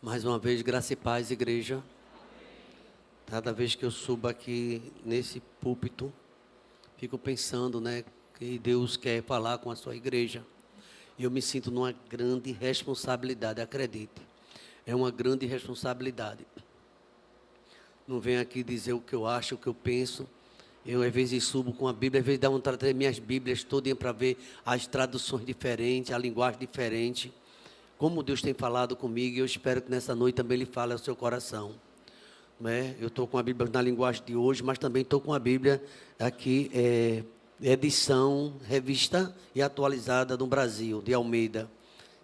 Mais uma vez, graça e paz, igreja. Cada vez que eu subo aqui nesse púlpito, fico pensando, que Deus quer falar com a sua igreja. E eu me sinto numa grande responsabilidade, acredite. É uma grande responsabilidade. Não venho aqui dizer o que eu acho, o que eu penso. Eu, às vezes, subo com a Bíblia, às vezes dá vontade de trazer minhas Bíblias todas para ver as traduções diferentes, a linguagem diferente. Como Deus tem falado comigo, e eu espero que nessa noite também Ele fale ao seu coração. Eu estou com a Bíblia na linguagem de hoje, mas também estou com a Bíblia aqui, edição, revista e atualizada no Brasil, de Almeida.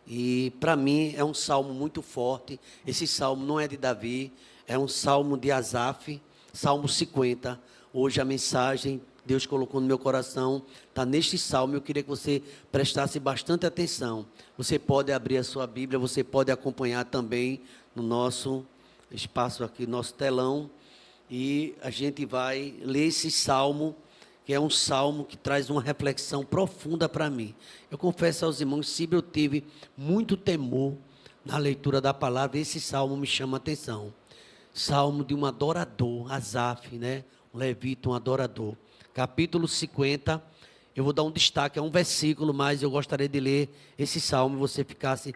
E para mim é um salmo muito forte. Esse salmo não é de Davi, é um salmo de Asaf, Salmo 50. Hoje a mensagem Deus colocou no meu coração, está neste salmo. Eu queria que você prestasse bastante atenção. Você pode abrir a sua Bíblia, você pode acompanhar também no nosso espaço aqui, nosso telão. E a gente vai ler esse salmo, que é um salmo que traz uma reflexão profunda para mim. Eu confesso aos irmãos, se eu tive muito temor na leitura da palavra, esse salmo me chama a atenção. Salmo de um adorador, Asaf, um levita, um adorador. Capítulo 50, eu vou dar um destaque a um versículo, mas eu gostaria de ler esse salmo, e você ficasse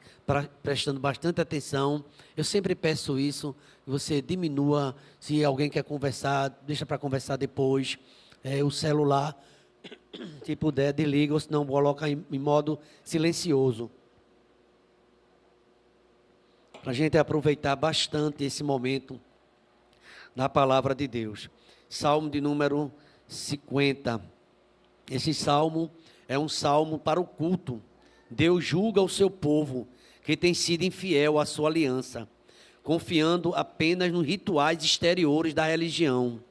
prestando bastante atenção. Eu sempre peço isso, que você diminua, se alguém quer conversar, deixa para conversar depois. O celular, se puder, desliga, ou se não, coloca em modo silencioso. Para a gente aproveitar bastante esse momento na palavra de Deus. Salmo de número 50. Esse salmo é um salmo para o culto. Deus julga o seu povo, que tem sido infiel à sua aliança, confiando apenas nos rituais exteriores da religião.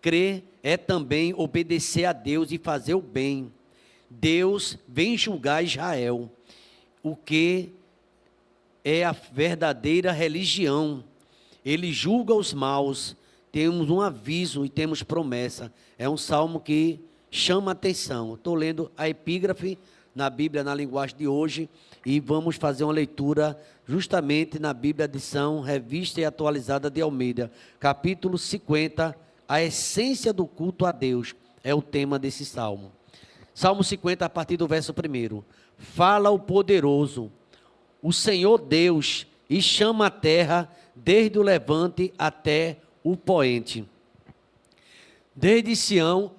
Crer é também obedecer a Deus e fazer o bem. Deus vem julgar Israel, o que é a verdadeira religião. Ele julga os maus. Temos um aviso e temos promessa. É um salmo que chama a atenção. Estou lendo a epígrafe na Bíblia, na linguagem de hoje, e vamos fazer uma leitura justamente na Bíblia, edição, revista e atualizada de Almeida. Capítulo 50, a essência do culto a Deus, é o tema desse salmo. Salmo 50, a partir do verso 1. Fala o poderoso, o Senhor Deus, e chama a terra desde o levante até o poente. Desde Sião,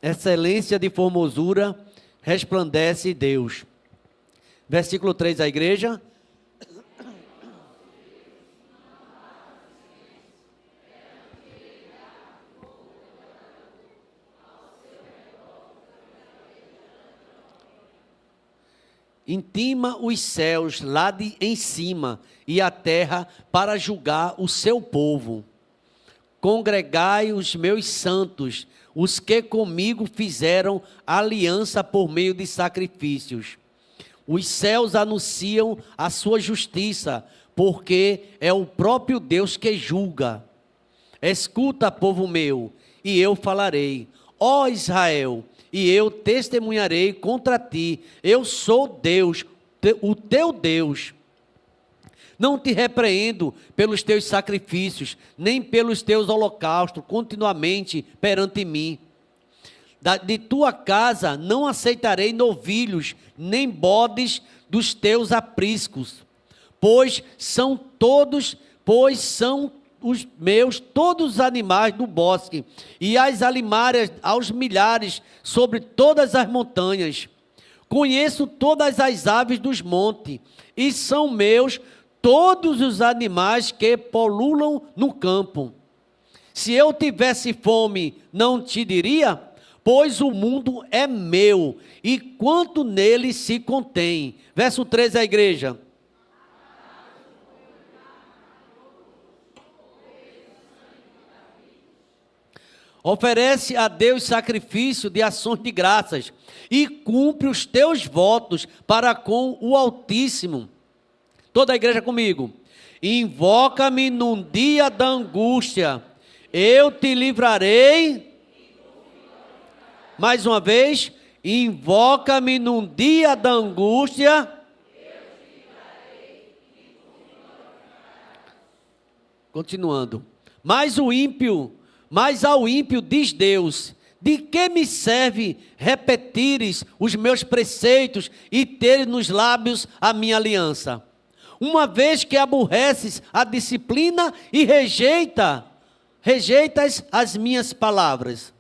excelência de formosura, resplandece Deus. Versículo 3, a igreja. Intima os céus lá em cima e a terra para julgar o seu povo. Congregai os meus santos, os que comigo fizeram aliança por meio de sacrifícios. Os céus anunciam a sua justiça, porque é o próprio Deus que julga. Escuta, povo meu, e eu falarei. Ó Israel, e eu testemunharei contra ti. Eu sou Deus, o teu Deus. Não te repreendo pelos teus sacrifícios, nem pelos teus holocaustos, continuamente perante mim. De tua casa não aceitarei novilhos, nem bodes dos teus apriscos, pois são os meus todos os animais do bosque, e as alimárias aos milhares sobre todas as montanhas. Conheço todas as aves dos montes, e são meus todos os animais que pululam no campo. Se eu tivesse fome, não te diria? Pois o mundo é meu, e quanto nele se contém. Verso 13, a igreja. Oferece a Deus sacrifício de ações de graças, e cumpre os teus votos para com o Altíssimo. Toda a igreja comigo. Invoca-me num dia da angústia, eu te livrarei. Mais uma vez. Invoca-me num dia da angústia, Continuando. Mas ao ímpio diz Deus: de que me serve repetires os meus preceitos e teres nos lábios a minha aliança? Uma vez que aborreces a disciplina e rejeitas as minhas palavras.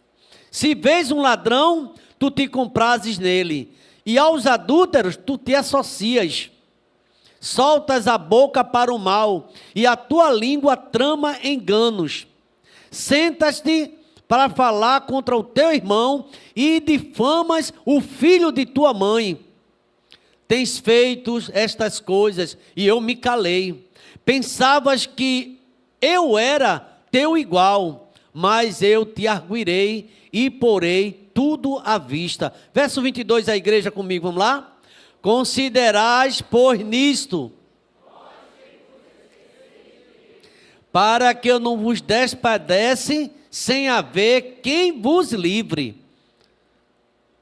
Se vês um ladrão, tu te comprases nele, e aos adúlteros tu te associas. Soltas a boca para o mal, e a tua língua trama enganos. Sentas-te para falar contra o teu irmão, e difamas o filho de tua mãe. Tens feito estas coisas, e eu me calei. Pensavas que eu era teu igual, mas eu te arguirei e porei tudo à vista. Verso 22, a igreja comigo, vamos lá? Considerais, pois, nisto, para que eu não vos despadece, sem haver quem vos livre.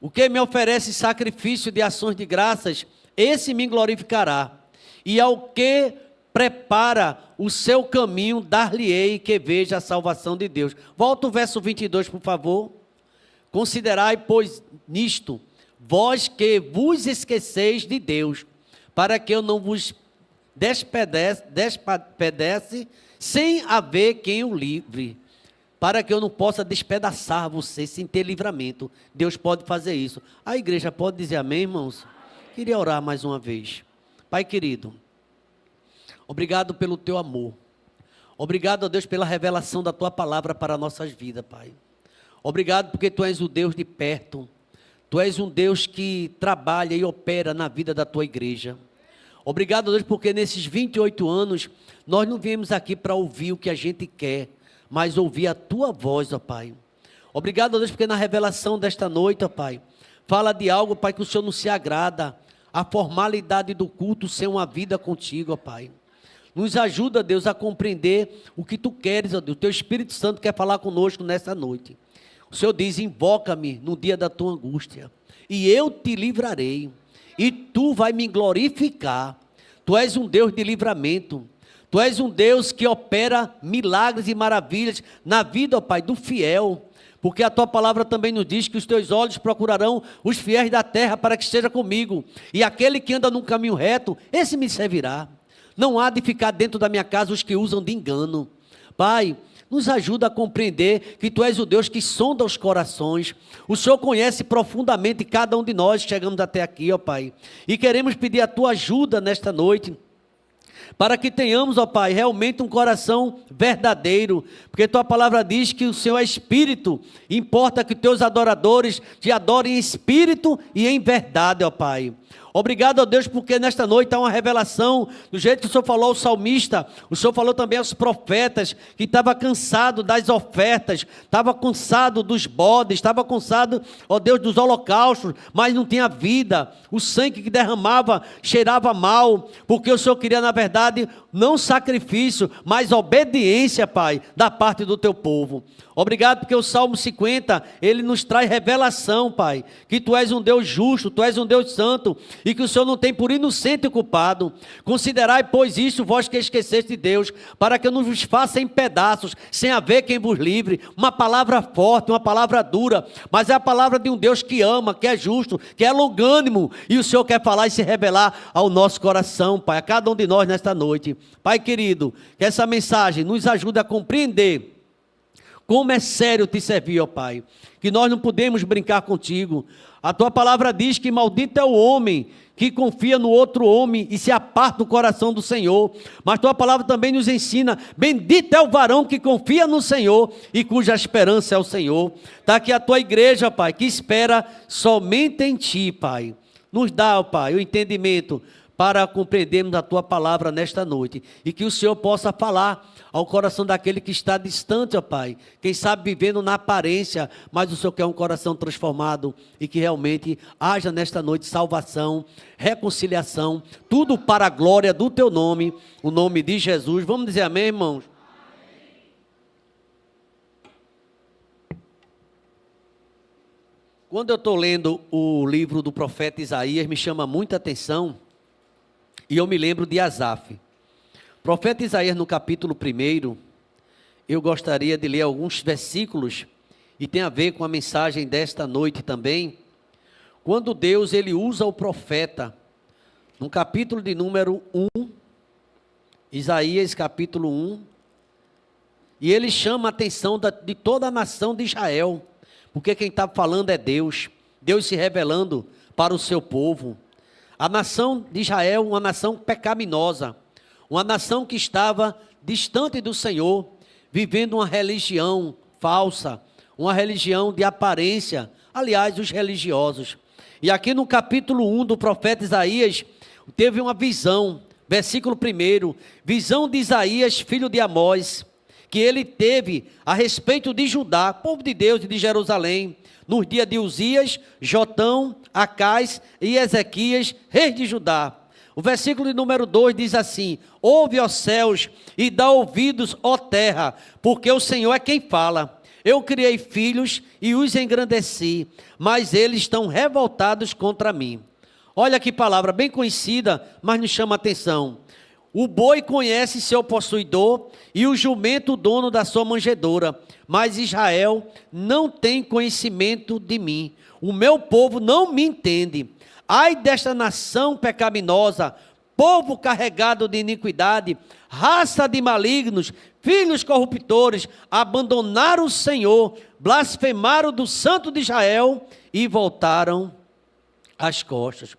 O que me oferece sacrifício de ações de graças, esse me glorificará. E ao que prepara o seu caminho, dar-lhe-ei que veja a salvação de Deus. Volta o verso 22, por favor. Considerai, pois, nisto, vós que vos esqueceis de Deus, para que eu não vos despedece, sem haver quem o livre, para que eu não possa despedaçar você sem ter livramento. Deus pode fazer isso. A igreja pode dizer amém, irmãos? Queria orar mais uma vez. Pai querido, obrigado pelo teu amor. Obrigado, ó Deus, pela revelação da tua palavra para nossas vidas, Pai. Obrigado porque tu és o Deus de perto. Tu és um Deus que trabalha e opera na vida da tua igreja. Obrigado, Deus, porque nesses 28 anos, nós não viemos aqui para ouvir o que a gente quer, mas ouvir a tua voz, ó Pai. Obrigado, Deus, porque na revelação desta noite, ó Pai, fala de algo, Pai, que o Senhor não se agrada, a formalidade do culto ser uma vida contigo, ó Pai. Nos ajuda, Deus, a compreender o que tu queres, ó Deus. O teu Espírito Santo quer falar conosco nessa noite. O Senhor diz: invoca-me no dia da tua angústia, e eu te livrarei, e tu vai me glorificar. Tu és um Deus de livramento. Tu és um Deus que opera milagres e maravilhas na vida, ó Pai, do fiel. Porque a tua palavra também nos diz que os teus olhos procurarão os fiéis da terra para que esteja comigo. E aquele que anda num caminho reto, esse me servirá. Não há de ficar dentro da minha casa os que usam de engano. Pai, nos ajuda a compreender que tu és o Deus que sonda os corações. O Senhor conhece profundamente cada um de nós que chegamos até aqui, ó Pai. E queremos pedir a tua ajuda nesta noite, para que tenhamos, ó Pai, realmente um coração verdadeiro, porque tua palavra diz que o Senhor é Espírito, importa que teus adoradores te adorem em espírito e em verdade, ó Pai. Obrigado, ó Deus, porque nesta noite há uma revelação, do jeito que o Senhor falou ao salmista, o Senhor falou também aos profetas, que estava cansado das ofertas, estava cansado dos bodes, estava cansado, ó Deus, dos holocaustos, mas não tinha vida, o sangue que derramava cheirava mal, porque o Senhor queria, na verdade, não sacrifício, mas obediência, Pai, da parte do teu povo. Obrigado porque o Salmo 50, ele nos traz revelação, Pai, que tu és um Deus justo, tu és um Deus santo, e que o Senhor não tem por inocente o culpado. Considerai, pois, isso, vós que esqueceste de Deus, para que eu não vos faça em pedaços, sem haver quem vos livre. Uma palavra forte, uma palavra dura, mas é a palavra de um Deus que ama, que é justo, que é longânimo, e o Senhor quer falar e se revelar ao nosso coração, Pai, a cada um de nós nesta noite. Pai querido, que essa mensagem nos ajude a compreender como é sério te servir, ó Pai, que nós não podemos brincar contigo. A tua palavra diz que maldito é o homem que confia no outro homem e se aparta do coração do Senhor. Mas tua palavra também nos ensina: bendito é o varão que confia no Senhor e cuja esperança é o Senhor. Está aqui a tua igreja, Pai, que espera somente em ti, Pai. Nos dá, ó Pai, o entendimento para compreendermos a tua palavra nesta noite, e que o Senhor possa falar ao coração daquele que está distante, ó Pai, quem sabe vivendo na aparência, mas o Senhor quer um coração transformado, e que realmente haja nesta noite salvação, reconciliação, tudo para a glória do teu nome, o nome de Jesus. Vamos dizer amém, irmãos? Quando eu estou lendo o livro do profeta Isaías, me chama muita atenção, e eu me lembro de Asaf. Profeta Isaías, no capítulo 1, eu gostaria de ler alguns versículos, e tem a ver com a mensagem desta noite também, quando Deus ele usa o profeta, no capítulo de número 1, Isaías capítulo 1, e ele chama a atenção de toda a nação de Israel, porque quem está falando é Deus, Deus se revelando para o seu povo. A nação de Israel, uma nação pecaminosa, uma nação que estava distante do Senhor, vivendo uma religião falsa, uma religião de aparência, aliás, os religiosos. E aqui no capítulo 1 do profeta Isaías, teve uma visão, versículo 1, visão de Isaías, filho de Amós, que ele teve a respeito de Judá, povo de Deus e de Jerusalém, nos dias de Uzias, Jotão, Acais e Ezequias, reis de Judá. O versículo de número 2 diz assim: ouve, ó céus, e dá ouvidos, ó terra, porque o Senhor é quem fala. Eu criei filhos e os engrandeci, mas eles estão revoltados contra mim. Olha que palavra bem conhecida, mas nos chama a atenção. O boi conhece seu possuidor e o jumento o dono da sua manjedoura, mas Israel não tem conhecimento de mim. O meu povo não me entende. Ai desta nação pecaminosa, povo carregado de iniquidade, raça de malignos, filhos corruptores, abandonaram o Senhor, blasfemaram do Santo de Israel e voltaram as costas.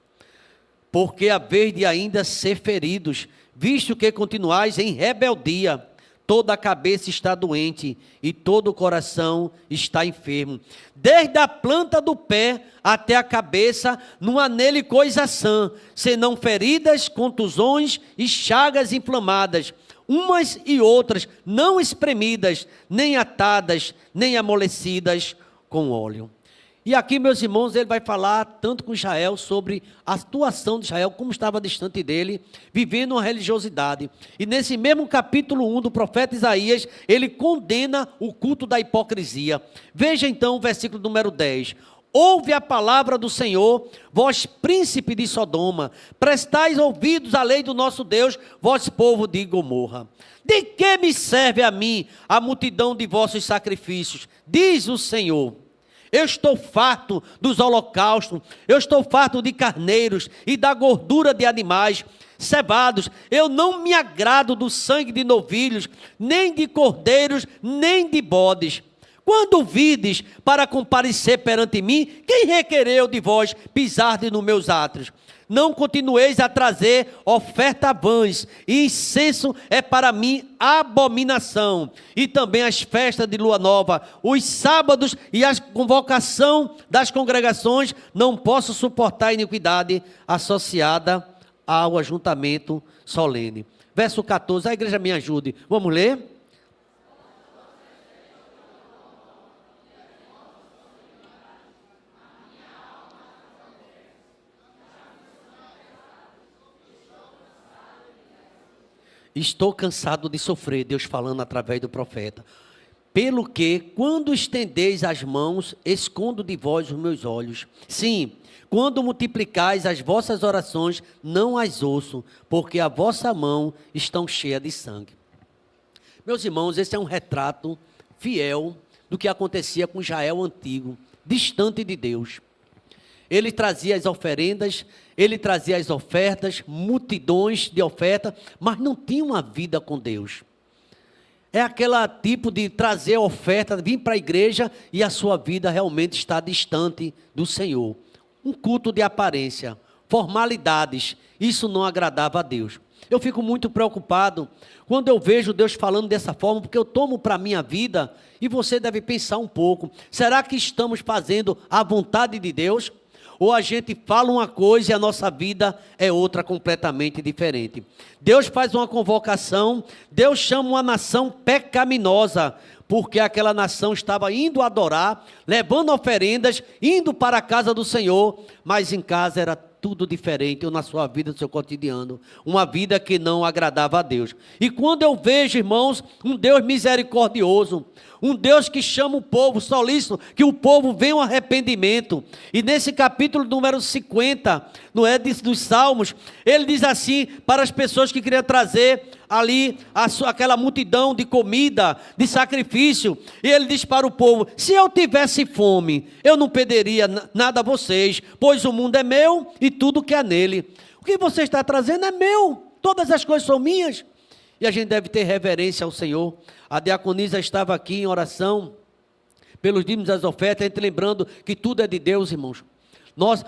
Porque a vez de ainda ser feridos, visto que continuais em rebeldia, toda a cabeça está doente e todo o coração está enfermo. Desde a planta do pé até a cabeça, não há nele coisa sã, senão feridas, contusões e chagas inflamadas, umas e outras não espremidas, nem atadas, nem amolecidas com óleo. E aqui, meus irmãos, ele vai falar tanto com Israel sobre a situação de Israel, como estava distante dele, vivendo uma religiosidade. E nesse mesmo capítulo 1 do profeta Isaías, ele condena o culto da hipocrisia. Veja então o versículo número 10. Ouve a palavra do Senhor, vós príncipe de Sodoma, prestais ouvidos à lei do nosso Deus, vós povo de Gomorra. De que me serve a mim a multidão de vossos sacrifícios? Diz o Senhor. Eu estou farto dos holocaustos, eu estou farto de carneiros e da gordura de animais cevados. Eu não me agrado do sangue de novilhos, nem de cordeiros, nem de bodes. Quando vides para comparecer perante mim, quem requereu de vós pisardes nos meus átrios? Não continueis a trazer oferta vãs, e incenso é para mim abominação. E também as festas de lua nova, os sábados e a convocação das congregações, não posso suportar a iniquidade associada ao ajuntamento solene. Verso 14, a igreja me ajude. Vamos ler? Estou cansado de sofrer, Deus falando através do profeta. Pelo que, quando estendeis as mãos, escondo de vós os meus olhos. Sim, quando multiplicais as vossas orações, não as ouço, porque a vossa mão estão cheia de sangue. Meus irmãos, esse é um retrato fiel do que acontecia com Israel antigo, distante de Deus. Ele trazia as oferendas, ele trazia as ofertas, multidões de ofertas, mas não tinha uma vida com Deus. É aquele tipo de trazer oferta, vir para a igreja e a sua vida realmente está distante do Senhor. Um culto de aparência, formalidades, isso não agradava a Deus. Eu fico muito preocupado quando eu vejo Deus falando dessa forma, porque eu tomo para a minha vida, e você deve pensar um pouco, será que estamos fazendo a vontade de Deus? Ou a gente fala uma coisa e a nossa vida é outra completamente diferente. Deus faz uma convocação, Deus chama uma nação pecaminosa, porque aquela nação estava indo adorar, levando oferendas, indo para a casa do Senhor, mas em casa era tudo diferente, ou na sua vida, no seu cotidiano, uma vida que não agradava a Deus. E quando eu vejo, irmãos, um Deus misericordioso, um Deus que chama o povo, solícito, que o povo venha ao arrependimento, e nesse capítulo número 50, não é, dos Salmos, ele diz assim, para as pessoas que queriam trazer ali aquela multidão de comida, de sacrifício, e ele diz para o povo: se eu tivesse fome, eu não pediria nada a vocês, pois o mundo é meu e tudo que há nele. O que você está trazendo é meu, todas as coisas são minhas. E a gente deve ter reverência ao Senhor. A diaconisa estava aqui em oração, pelos dízimos das ofertas, a gente lembrando que tudo é de Deus, irmãos.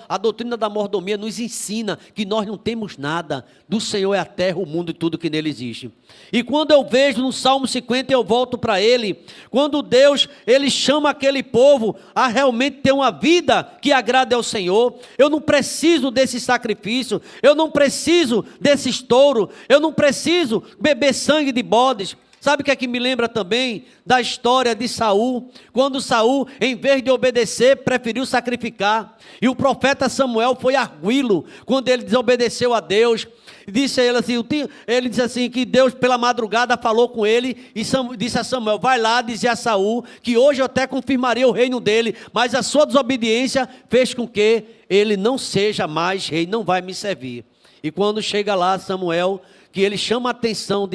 A doutrina da mordomia nos ensina que nós não temos nada, do Senhor é a terra, o mundo e tudo que nele existe. E quando eu vejo no Salmo 50, eu volto para ele, quando Deus, ele chama aquele povo a realmente ter uma vida que agrade ao Senhor. Eu não preciso desse sacrifício, eu não preciso desse estouro, eu não preciso beber sangue de bodes. Sabe o que é que me lembra também da história de Saul? Quando Saul, em vez de obedecer, preferiu sacrificar. E o profeta Samuel foi arguí-lo quando ele desobedeceu a Deus. Disse a ele assim, ele disse assim, que Deus pela madrugada falou com ele e disse a Samuel: vai lá dizer a Saul que hoje eu até confirmaria o reino dele, mas a sua desobediência fez com que ele não seja mais rei, não vai me servir. E quando chega lá Samuel, que ele chama a atenção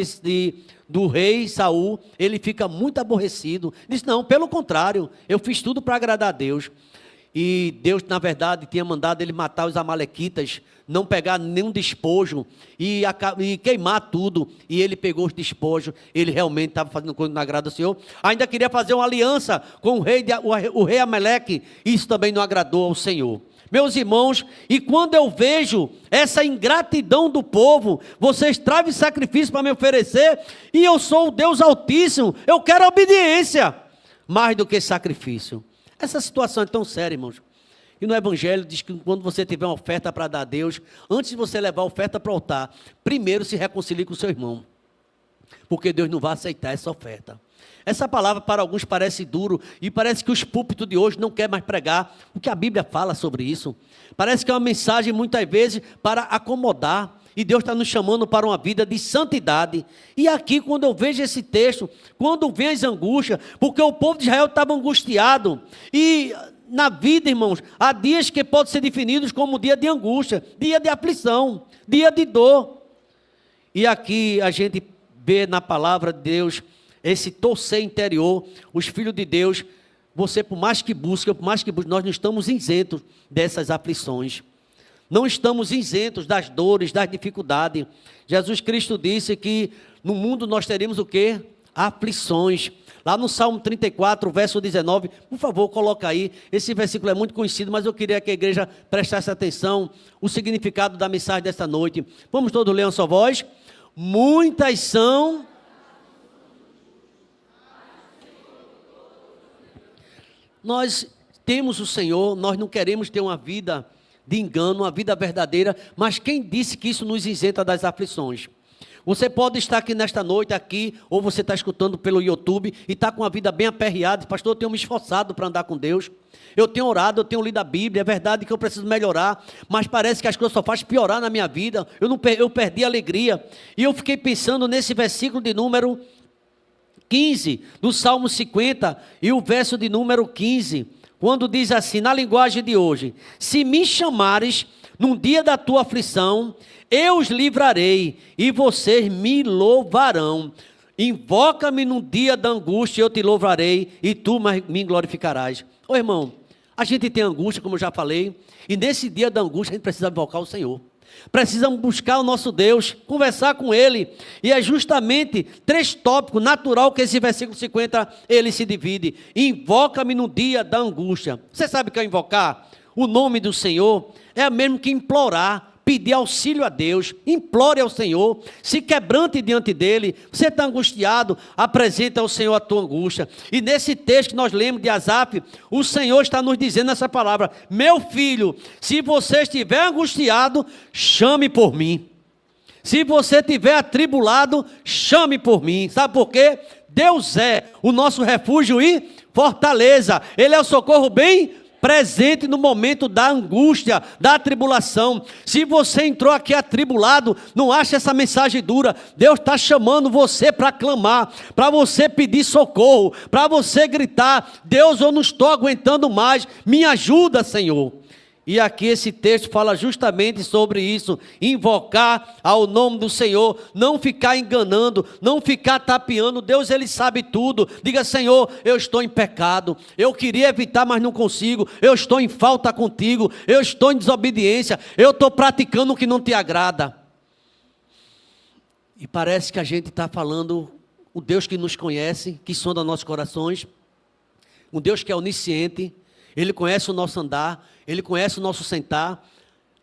do rei Saul, ele fica muito aborrecido, diz: não, pelo contrário, eu fiz tudo para agradar a Deus. E Deus, na verdade, tinha mandado ele matar os amalequitas, não pegar nenhum despojo e queimar tudo. E ele pegou os despojos, ele realmente estava fazendo coisa que não agrada ao Senhor. Ainda queria fazer uma aliança com o rei Amaleque, isso também não agradou ao Senhor. Meus irmãos, e quando eu vejo essa ingratidão do povo, vocês trazem sacrifício para me oferecer, e eu sou o Deus Altíssimo, eu quero obediência, mais do que sacrifício. Essa situação é tão séria, irmãos. E no Evangelho diz que quando você tiver uma oferta para dar a Deus, antes de você levar a oferta para o altar, primeiro se reconcilie com o seu irmão, porque Deus não vai aceitar essa oferta. Essa palavra para alguns parece duro, e parece que os púlpitos de hoje não querem mais pregar o que a Bíblia fala sobre isso. Parece que é uma mensagem muitas vezes para acomodar, e Deus está nos chamando para uma vida de santidade. E aqui, quando eu vejo esse texto, quando vem as angústias, porque o povo de Israel estava angustiado, e na vida, irmãos, há dias que podem ser definidos como dia de angústia, dia de aflição, dia de dor. E aqui a gente vê na palavra de Deus esse torcer interior. Os filhos de Deus, você por mais que busque, nós não estamos isentos dessas aflições. Não estamos isentos das dores, das dificuldades. Jesus Cristo disse que no mundo nós teremos o quê? Aflições. Lá no Salmo 34, verso 19, por favor, coloca aí. Esse versículo é muito conhecido, mas eu queria que a igreja prestasse atenção, o significado da mensagem desta noite. Vamos todos ler uma só voz? Muitas são... Nós temos o Senhor, nós não queremos ter uma vida de engano, uma vida verdadeira, mas quem disse que isso nos isenta das aflições? Você pode estar aqui nesta noite, ou você está escutando pelo YouTube, e está com a vida bem aperreada. Pastor, eu tenho me esforçado para andar com Deus, eu tenho orado, eu tenho lido a Bíblia, é verdade que eu preciso melhorar, mas parece que as coisas só fazem piorar na minha vida, eu perdi a alegria. E eu fiquei pensando nesse versículo de número 15, do Salmo 50, e o verso de número 15, quando diz assim, na linguagem de hoje: se me chamares num dia da tua aflição, eu os livrarei, e vocês me louvarão. Invoca-me no dia da angústia, eu te louvarei, e tu me glorificarás. Ô irmão, a gente tem angústia, como eu já falei, e nesse dia da angústia a gente precisa invocar o Senhor. Precisamos buscar o nosso Deus, conversar com Ele, e é justamente 3 tópicos, natural que esse versículo 50, ele se divide. Invoca-me no dia da angústia. Você sabe o que é invocar? O nome do Senhor é mesmo que implorar, pedir auxílio a Deus, implore ao Senhor, se quebrante diante dEle. Você está angustiado, apresenta ao Senhor a tua angústia. E nesse texto que nós lemos de Asaf, o Senhor está nos dizendo essa palavra: meu filho, se você estiver angustiado, chame por mim. Se você estiver atribulado, chame por mim. Sabe por quê? Deus é o nosso refúgio e fortaleza. Ele é o socorro bem presente no momento da angústia, da tribulação. Se você entrou aqui atribulado, não ache essa mensagem dura. Deus está chamando você para clamar, para você pedir socorro, para você gritar: Deus, eu não estou aguentando mais, me ajuda, Senhor. E aqui esse texto fala justamente sobre isso, invocar ao nome do Senhor, não ficar enganando, não ficar tapeando. Deus, Ele sabe tudo. Diga: Senhor, eu estou em pecado, eu queria evitar, mas não consigo, eu estou em falta contigo, eu estou em desobediência, eu estou praticando o que não te agrada. E parece que a gente está falando o Deus que nos conhece, que sonda nossos corações, um Deus que é onisciente, Ele conhece o nosso andar, Ele conhece o nosso sentar.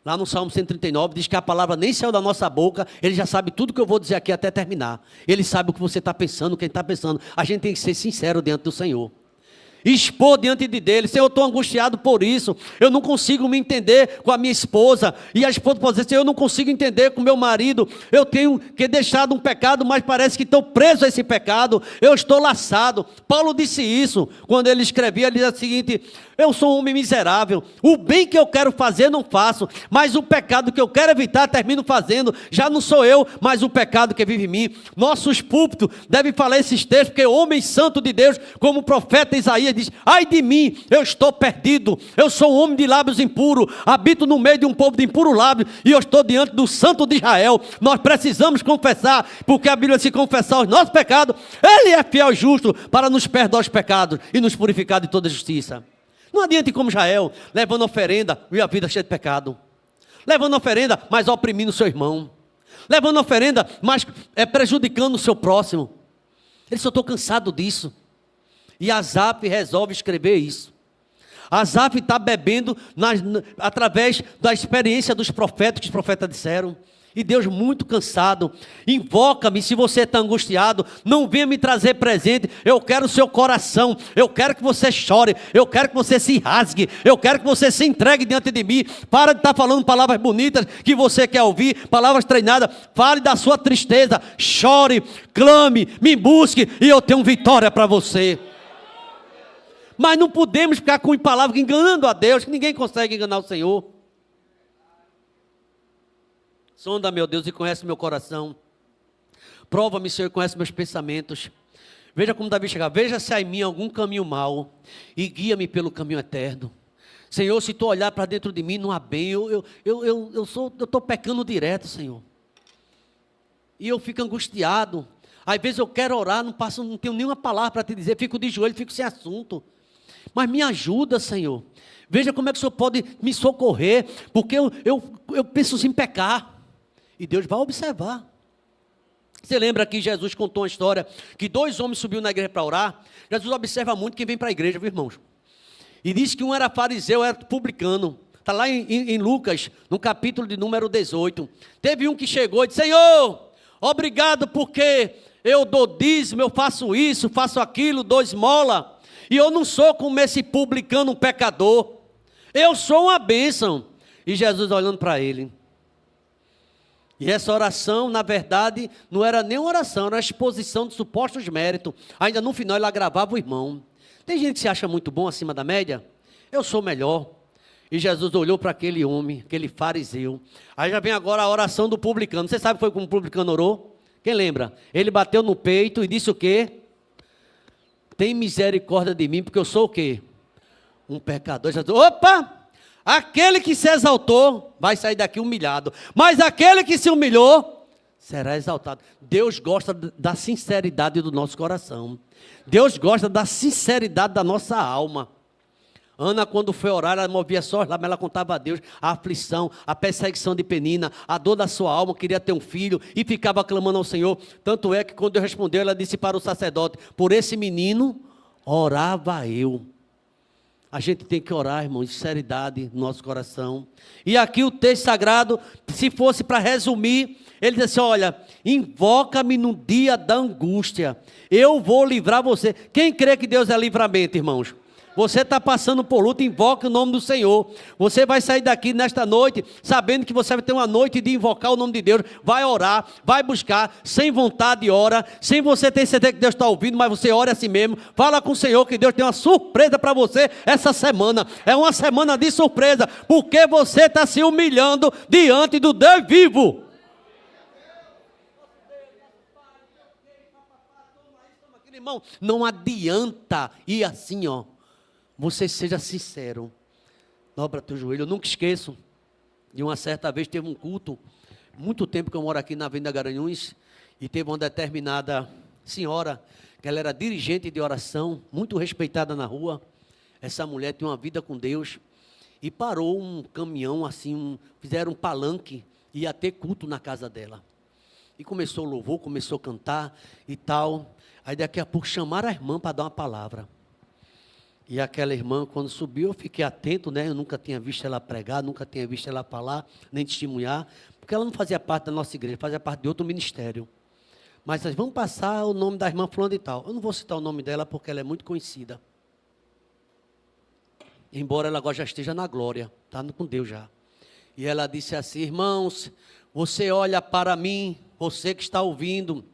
Lá no Salmo 139 diz que a palavra nem saiu da nossa boca, Ele já sabe tudo que eu vou dizer aqui até terminar. Ele sabe o que você está pensando, quem está pensando. A gente tem que ser sincero diante do Senhor, expor diante de Dele: Senhor, eu estou angustiado por isso, eu não consigo me entender com a minha esposa. E a esposa pode dizer: Senhor, eu não consigo entender com o meu marido, eu tenho que deixar um pecado, mas parece que estou preso a esse pecado, eu estou laçado. Paulo disse isso, quando ele escrevia, ele dizia o seguinte: eu sou um homem miserável, o bem que eu quero fazer não faço, mas o pecado que eu quero evitar termino fazendo. Já não sou eu, mas o pecado que vive em mim. Nossos púlpitos devem falar esses textos, porque o homem santo de Deus, como o profeta Isaías diz: ai de mim, eu estou perdido, eu sou um homem de lábios impuros, habito no meio de um povo de impuro lábio, e eu estou diante do Santo de Israel. Nós precisamos confessar, porque a Bíblia, se confessar os nossos pecados, Ele é fiel e justo para nos perdoar os pecados e nos purificar de toda justiça. Não adianta ir como Israel, levando oferenda e a vida cheia de pecado, levando oferenda, mas oprimindo o seu irmão, levando oferenda, mas prejudicando o seu próximo. Ele só: estou cansado disso. E Asaf resolve escrever isso. Asaf está bebendo através da experiência dos profetas, que os profetas disseram. E Deus, muito cansado: invoca-me se você está angustiado, não venha me trazer presente, eu quero o seu coração, eu quero que você chore, eu quero que você se rasgue, eu quero que você se entregue diante de mim. Para de estar falando palavras bonitas que você quer ouvir, palavras treinadas. Fale da sua tristeza, chore, clame, me busque, e eu tenho vitória para você. Mas não podemos ficar com palavras enganando a Deus, que ninguém consegue enganar o Senhor. Sonda, meu Deus, e conhece meu coração. Prova-me, Senhor, e conhece meus pensamentos. Veja como Davi chegava: veja se há em mim algum caminho mau, e guia-me pelo caminho eterno. Senhor, se tu olhar para dentro de mim, não há bem. Eu estou pecando direto, Senhor. E eu fico angustiado. Às vezes eu quero orar, não tenho nenhuma palavra para te dizer, fico de joelho, fico sem assunto. Mas me ajuda, Senhor. Veja como é que o Senhor pode me socorrer, porque eu penso em pecar. E Deus vai observar. Você lembra que Jesus contou uma história, que 2 homens subiram na igreja para orar? Jesus observa muito quem vem para a igreja, viu, irmãos? E diz que um era fariseu, era publicano. Está lá em Lucas, no capítulo de número 18. Teve um que chegou e disse: Senhor, obrigado porque eu dou dízimo, eu faço isso, faço aquilo, dou esmola. E eu não sou como esse publicano, um pecador. Eu sou uma bênção. E Jesus olhando para ele. E essa oração, na verdade, não era nem uma oração, era uma exposição de supostos méritos. Ainda no final ele agravava o irmão. Tem gente que se acha muito bom acima da média? Eu sou melhor. E Jesus olhou para aquele homem, aquele fariseu. Aí já vem agora a oração do publicano. Você sabe foi como o publicano orou? Quem lembra? Ele bateu no peito e disse o quê? Tem misericórdia de mim, porque eu sou o quê? Um pecador. Jesus: opa! Aquele que se exaltou vai sair daqui humilhado, mas aquele que se humilhou será exaltado. Deus gosta da sinceridade do nosso coração. Deus gosta da sinceridade da nossa alma. Ana, quando foi orar, ela movia só os lábios, ela contava a Deus a aflição, a perseguição de Penina, a dor da sua alma, queria ter um filho e ficava clamando ao Senhor. Tanto é que quando Deus respondeu, ela disse para o sacerdote: por esse menino orava eu. A gente tem que orar, irmão, em sinceridade no nosso coração. E aqui o texto sagrado, se fosse para resumir, ele diz assim: olha, invoca-me no dia da angústia, eu vou livrar você. Quem crê que Deus é livramento, irmãos? Você está passando por luta, invoca o nome do Senhor. Você vai sair daqui nesta noite, sabendo que você vai ter uma noite de invocar o nome de Deus. Vai orar, vai buscar, sem vontade ora, sem você ter certeza que Deus está ouvindo, mas você ora assim mesmo. Fala com o Senhor que Deus tem uma surpresa para você essa semana. É uma semana de surpresa, porque você está se humilhando diante do Deus vivo. Irmão, não adianta ir assim, ó. Você seja sincero. Dobra teu joelho. Eu nunca esqueço de uma certa vez, teve um culto, muito tempo que eu moro aqui na Avenida Garanhuns, e teve uma determinada senhora, que ela era dirigente de oração, muito respeitada na rua. Essa mulher tinha uma vida com Deus, e parou um caminhão assim, fizeram um palanque, ia ter culto na casa dela. E começou o louvor, começou a cantar e tal. Aí daqui a pouco chamaram a irmã para dar uma palavra. E aquela irmã, quando subiu, eu fiquei atento, né? Eu nunca tinha visto ela pregar, nunca tinha visto ela falar, nem testemunhar, porque ela não fazia parte da nossa igreja, fazia parte de outro ministério. Mas nós vamos passar o nome da irmã fulana e tal. Eu não vou citar o nome dela porque ela é muito conhecida. Embora ela agora já esteja na glória, está com Deus já. E ela disse assim: irmãos, você olha para mim, você que está ouvindo,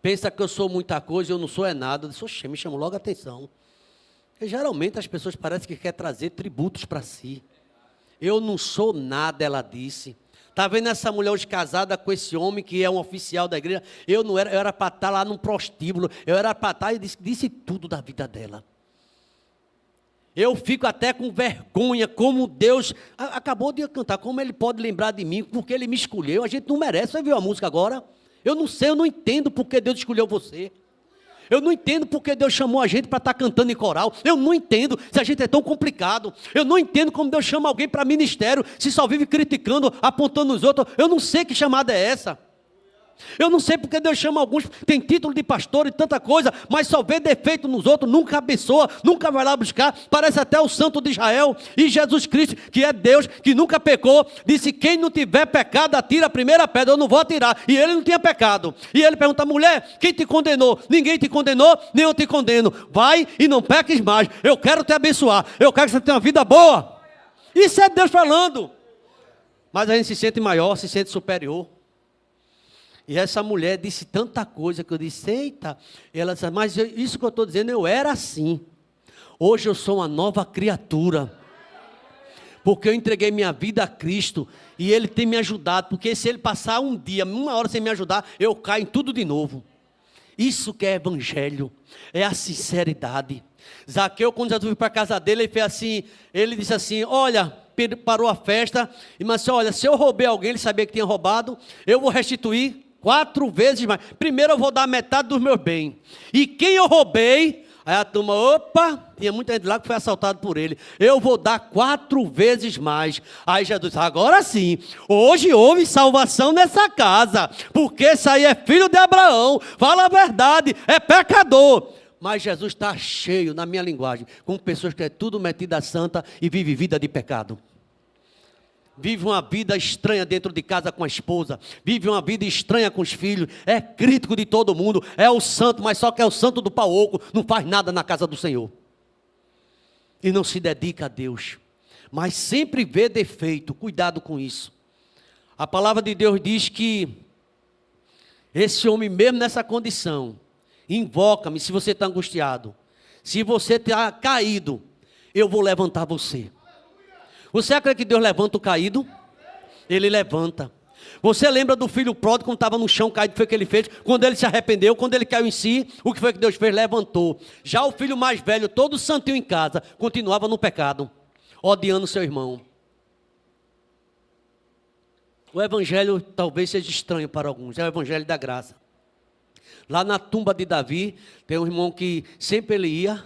pensa que eu sou muita coisa, eu não sou é nada. Eu disse: oxe, me chamou logo a atenção. Porque geralmente as pessoas parecem que querem trazer tributos para si. Eu não sou nada, ela disse. Está vendo essa mulher hoje casada com esse homem que é um oficial da igreja? Eu não era, eu era para estar lá num prostíbulo, eu era para estar, e disse tudo da vida dela. Eu fico até com vergonha, como Deus acabou de cantar, como Ele pode lembrar de mim, porque Ele me escolheu. A gente não merece. Você viu a música agora? Eu não sei, eu não entendo porque Deus escolheu você. Eu não entendo porque Deus chamou a gente para estar cantando em coral. Eu não entendo se a gente é tão complicado. Eu não entendo como Deus chama alguém para ministério, se só vive criticando, apontando os outros. Eu não sei que chamada é essa. Eu não sei porque Deus chama alguns, tem título de pastor e tanta coisa, mas só vê defeito nos outros, nunca abençoa, nunca vai lá buscar. Parece até o santo de Israel. E Jesus Cristo, que é Deus, que nunca pecou, disse: quem não tiver pecado, atira a primeira pedra. Eu não vou atirar. E ele não tinha pecado. E ele pergunta: mulher, quem te condenou? Ninguém te condenou, nem eu te condeno. Vai e não peques mais. Eu quero te abençoar. Eu quero que você tenha uma vida boa. Isso é Deus falando. Mas a gente se sente maior, se sente superior. E essa mulher disse tanta coisa que eu disse: eita. Ela disse: mas isso que eu estou dizendo, eu era assim. Hoje eu sou uma nova criatura. Porque eu entreguei minha vida a Cristo. E Ele tem me ajudado. Porque se Ele passar um dia, uma hora sem me ajudar, eu caio em tudo de novo. Isso que é evangelho. É a sinceridade. Zaqueu, quando Jesus foi para a casa dele, ele fez assim. Ele disse assim: olha, parou a festa. E disse: olha, se eu roubei alguém, ele sabia que tinha roubado, eu vou restituir 4 vezes mais. Primeiro eu vou dar metade dos meus bens. E quem eu roubei, aí a turma, opa, tinha muita gente lá que foi assaltado por ele. Eu vou dar 4 vezes mais. Aí Jesus disse: agora sim, hoje houve salvação nessa casa, porque esse aí é filho de Abraão, fala a verdade, é pecador. Mas Jesus está cheio, na minha linguagem, com pessoas que é tudo metida santa e vive vida de pecado. Vive uma vida estranha dentro de casa com a esposa. Vive uma vida estranha com os filhos. É crítico de todo mundo. É o santo, mas só que é o santo do pau oco. Não faz nada na casa do Senhor. E não se dedica a Deus. Mas sempre vê defeito. Cuidado com isso. A palavra de Deus diz que esse homem, mesmo nessa condição, invoca-me se você está angustiado. Se você está caído, eu vou levantar você. Você acredita que Deus levanta o caído? Ele levanta. Você lembra do filho pródigo quando estava no chão caído? O que foi que ele fez? Quando ele se arrependeu, quando ele caiu em si, o que foi que Deus fez? Levantou. Já o filho mais velho, todo santinho em casa, continuava no pecado, odiando seu irmão. O evangelho talvez seja estranho para alguns. É o evangelho da graça. Lá na tumba de Davi, tem um irmão que sempre ele ia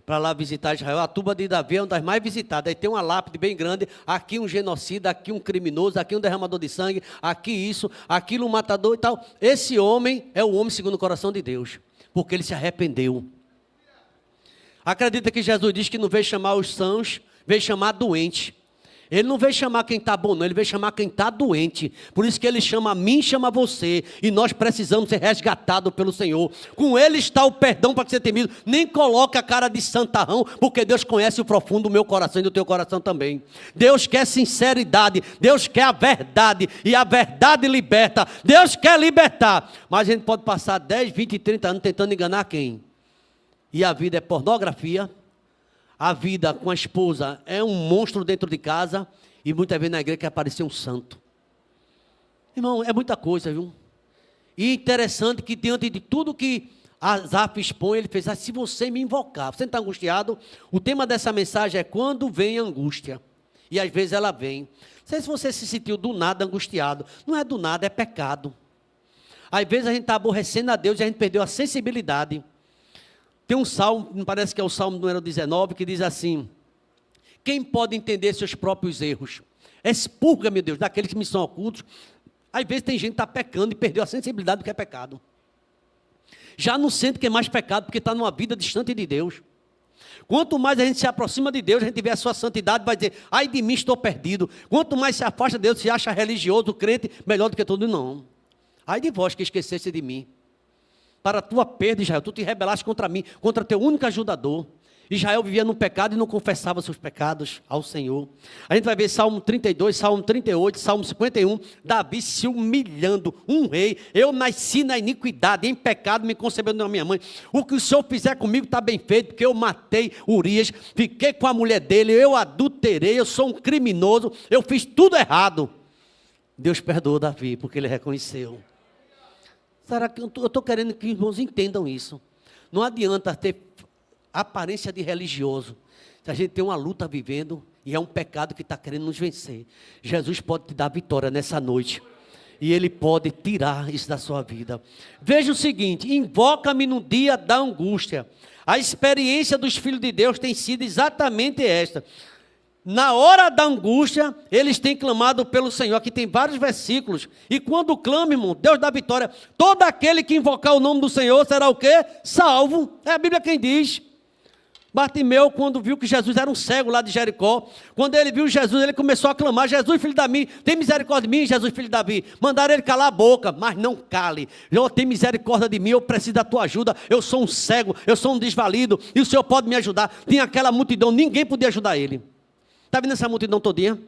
para lá visitar Israel. A tumba de Davi é uma das mais visitadas. Aí tem uma lápide bem grande, aqui um genocida, aqui um criminoso, aqui um derramador de sangue, aqui isso, aquilo um matador e tal. Esse homem é o homem segundo o coração de Deus, porque ele se arrependeu. Acredita que Jesus diz que não veio chamar os sãos, veio chamar doente. Ele não veio chamar quem está bom, não. Ele veio chamar quem está doente. Por isso que ele chama a mim, chama você. E nós precisamos ser resgatados pelo Senhor. Com ele está o perdão para que você temido. Nem coloque a cara de santarrão, porque Deus conhece o profundo do meu coração e do teu coração também. Deus quer sinceridade. Deus quer a verdade. E a verdade liberta. Deus quer libertar. Mas a gente pode passar 10, 20, 30 anos tentando enganar quem? E a vida é pornografia. A vida com a esposa é um monstro dentro de casa. E muitas vezes na igreja quer aparecer um santo. Irmão, é muita coisa, viu? E interessante que diante de tudo que Asaf expõe, ele fez, se você me invocar, você não está angustiado? O tema dessa mensagem é quando vem a angústia. E às vezes ela vem. Não sei se você se sentiu do nada angustiado. Não é do nada, é pecado. Às vezes a gente está aborrecendo a Deus e a gente perdeu a sensibilidade. Tem um salmo, me parece que é o salmo número 19, que diz assim: quem pode entender seus próprios erros? Expurga, meu Deus, daqueles que me são ocultos. Às vezes tem gente que está pecando e perdeu a sensibilidade do que é pecado. Já não sente que é mais pecado, porque está numa vida distante de Deus. Quanto mais a gente se aproxima de Deus, a gente vê a sua santidade, vai dizer, ai de mim, estou perdido. Quanto mais se afasta de Deus, se acha religioso, crente, melhor do que todo, não. Ai de vós que esqueceste de mim. Para a tua perda, Israel, tu te rebelaste contra mim, contra teu único ajudador. Israel vivia no pecado e não confessava seus pecados ao Senhor. A gente vai ver Salmo 32, Salmo 38, Salmo 51, Davi se humilhando, um rei. Eu nasci na iniquidade, em pecado me concebeu na minha mãe. O que o Senhor fizer comigo está bem feito, porque eu matei Urias, fiquei com a mulher dele, eu adulterei, eu sou um criminoso, eu fiz tudo errado. Deus perdoou Davi, porque ele reconheceu. Será que eu estou querendo que os irmãos entendam isso? Não adianta ter aparência de religioso, se a gente tem uma luta vivendo e é um pecado que está querendo nos vencer. Jesus pode te dar vitória nessa noite e Ele pode tirar isso da sua vida. Veja o seguinte: invoca-me no dia da angústia. A experiência dos filhos de Deus tem sido exatamente esta. Na hora da angústia, eles têm clamado pelo Senhor. Aqui tem vários versículos. E quando clama, irmão, Deus dá vitória. Todo aquele que invocar o nome do Senhor será o quê? Salvo. É a Bíblia quem diz. Bartimeu, quando viu que Jesus era um cego lá de Jericó, quando ele viu Jesus, ele começou a clamar: Jesus, filho de Davi, tem misericórdia de mim, Jesus, filho de Davi. Mandaram ele calar a boca, mas não cale. Eu tenho misericórdia de mim, eu preciso da tua ajuda. Eu sou um cego, eu sou um desvalido, e o Senhor pode me ajudar. Tinha aquela multidão, ninguém podia ajudar ele. Está vendo essa multidão todinha?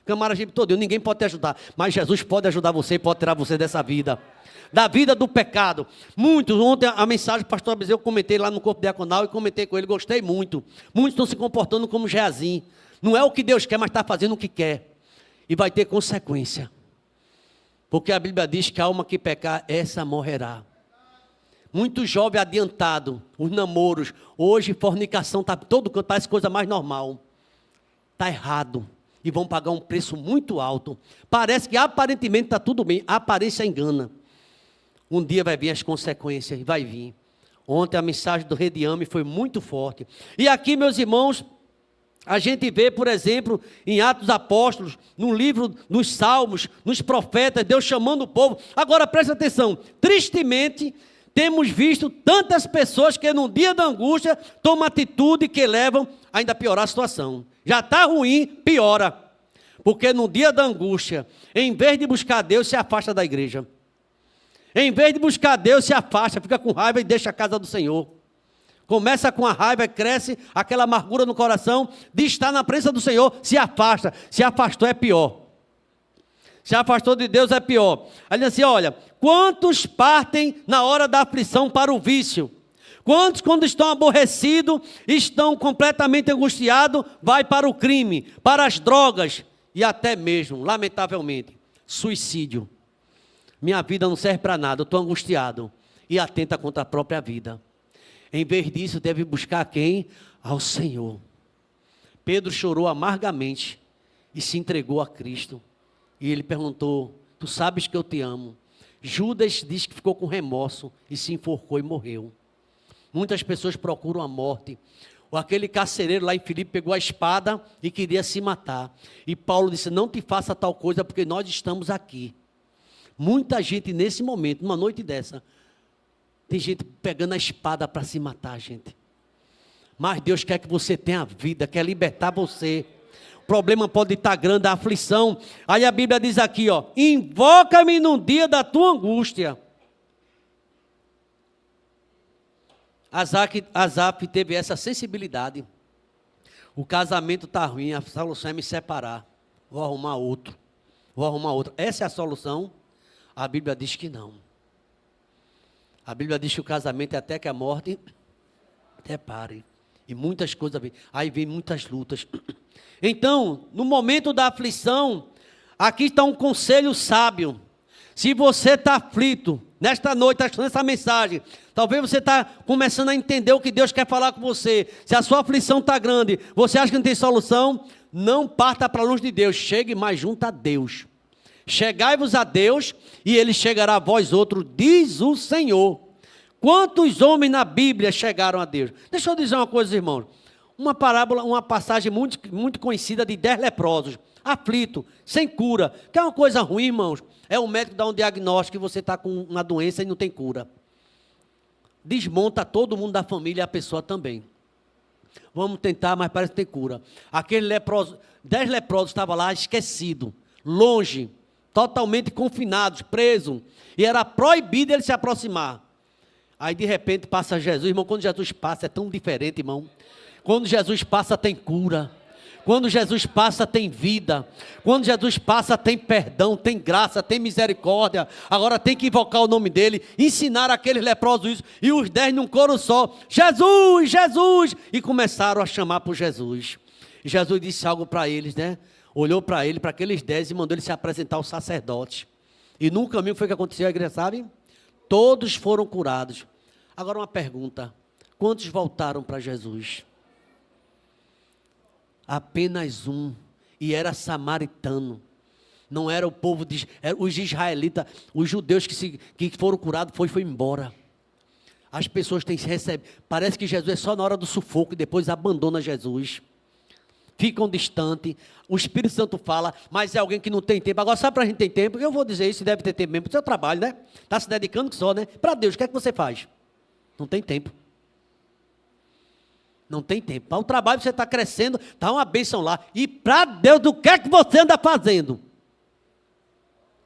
Camaragibe todinho, ninguém pode te ajudar. Mas Jesus pode ajudar você e pode tirar você dessa vida. Da vida do pecado. Muitos, ontem a mensagem do pastor Abizeu, eu comentei lá no corpo diaconal e comentei com ele, gostei muito. Muitos estão se comportando como Geazim. Não é o que Deus quer, mas está fazendo o que quer. E vai ter consequência. Porque a Bíblia diz que a alma que pecar, essa morrerá. Muito jovem adiantado, os namoros. Hoje fornicação está todo canto, parece coisa mais normal. Está errado. E vão pagar um preço muito alto. Parece que aparentemente está tudo bem. A aparência engana. Um dia vai vir as consequências. Vai vir. Ontem a mensagem do Rediame foi muito forte. E aqui, meus irmãos, a gente vê, por exemplo, em Atos dos Apóstolos, no livro dos Salmos, nos profetas, Deus chamando o povo. Agora presta atenção. Tristemente, temos visto tantas pessoas que no dia da angústia tomam atitude que levam ainda a piorar a situação. Já está ruim, piora. Porque no dia da angústia, em vez de buscar Deus, se afasta da igreja. Em vez de buscar Deus, se afasta, fica com raiva e deixa a casa do Senhor. Começa com a raiva, cresce aquela amargura no coração de estar na presença do Senhor, se afasta. Se afastou é pior. Se afastou de Deus é pior. Aí diz assim, olha, quantos partem na hora da aflição para o vício? Quantos, quando estão aborrecidos, estão completamente angustiados, vai para o crime, para as drogas e até mesmo, lamentavelmente, suicídio. Minha vida não serve para nada, eu estou angustiado e atenta contra a própria vida. Em vez disso, deve buscar quem? Ao Senhor. Pedro chorou amargamente e se entregou a Cristo. E ele perguntou, tu sabes que eu te amo. Judas diz que ficou com remorso e se enforcou e morreu. Muitas pessoas procuram a morte. Ou aquele carcereiro lá em Filipe pegou a espada e queria se matar. E Paulo disse, não te faça tal coisa porque nós estamos aqui. Muita gente nesse momento, numa noite dessa, tem gente pegando a espada para se matar, gente. Mas Deus quer que você tenha vida, quer libertar você. O problema pode estar grande, a aflição. Aí a Bíblia diz aqui, ó, invoca-me no dia da tua angústia. Asaf teve essa sensibilidade. O casamento está ruim, a solução é me separar. Vou arrumar outro. Essa é a solução? A Bíblia diz que não. A Bíblia diz que o casamento é até que a morte separe. E muitas coisas vêm. Aí vem muitas lutas. Então, no momento da aflição, aqui está um conselho sábio. Se você está aflito, nesta noite, está estudando essa mensagem, talvez você está começando a entender o que Deus quer falar com você. Se a sua aflição está grande, você acha que não tem solução, não parta para longe de Deus, chegue mais junto a Deus. Chegai-vos a Deus, e Ele chegará a vós outros, diz o Senhor. Quantos homens na Bíblia chegaram a Deus? Deixa eu dizer uma coisa, irmãos. Uma parábola, uma passagem muito conhecida de 10 leprosos, aflito, sem cura. Que é uma coisa ruim, irmãos. É o médico dar um diagnóstico que você está com uma doença e não tem cura. Desmonta todo mundo da família e a pessoa também. Vamos tentar, mas parece que tem cura. Aquele leproso, 10 leprosos estavam lá esquecidos, longe, totalmente confinados, presos. E era proibido ele se aproximar. Aí de repente passa Jesus, irmão, quando Jesus passa é tão diferente, irmão. Quando Jesus passa tem cura. Quando Jesus passa tem vida. Quando Jesus passa tem perdão, tem graça, tem misericórdia. Agora tem que invocar o nome dele, ensinar aqueles leprosos isso. E os 10 num coro só, Jesus, Jesus. E começaram a chamar por Jesus. E Jesus disse algo para eles, né? Olhou para ele, para aqueles 10 e mandou ele se apresentar ao sacerdote. E no caminho foi o que aconteceu, a igreja sabe? Todos foram curados. Agora uma pergunta, quantos voltaram para Jesus? Apenas um, e era samaritano, não era o povo, os israelitas, os judeus que foram curados, foi embora. As pessoas têm se recebido, parece que Jesus é só na hora do sufoco e depois abandona Jesus, ficam distantes, o Espírito Santo fala, mas é alguém que não tem tempo. Agora sabe para a gente tem tempo? Eu vou dizer isso, deve ter tempo mesmo para o seu trabalho, né? Está se dedicando só, né? Para Deus, o que é que você faz? Não tem tempo. Não tem tempo. Para o trabalho você está crescendo, está uma bênção lá. E para Deus, o que é que você anda fazendo?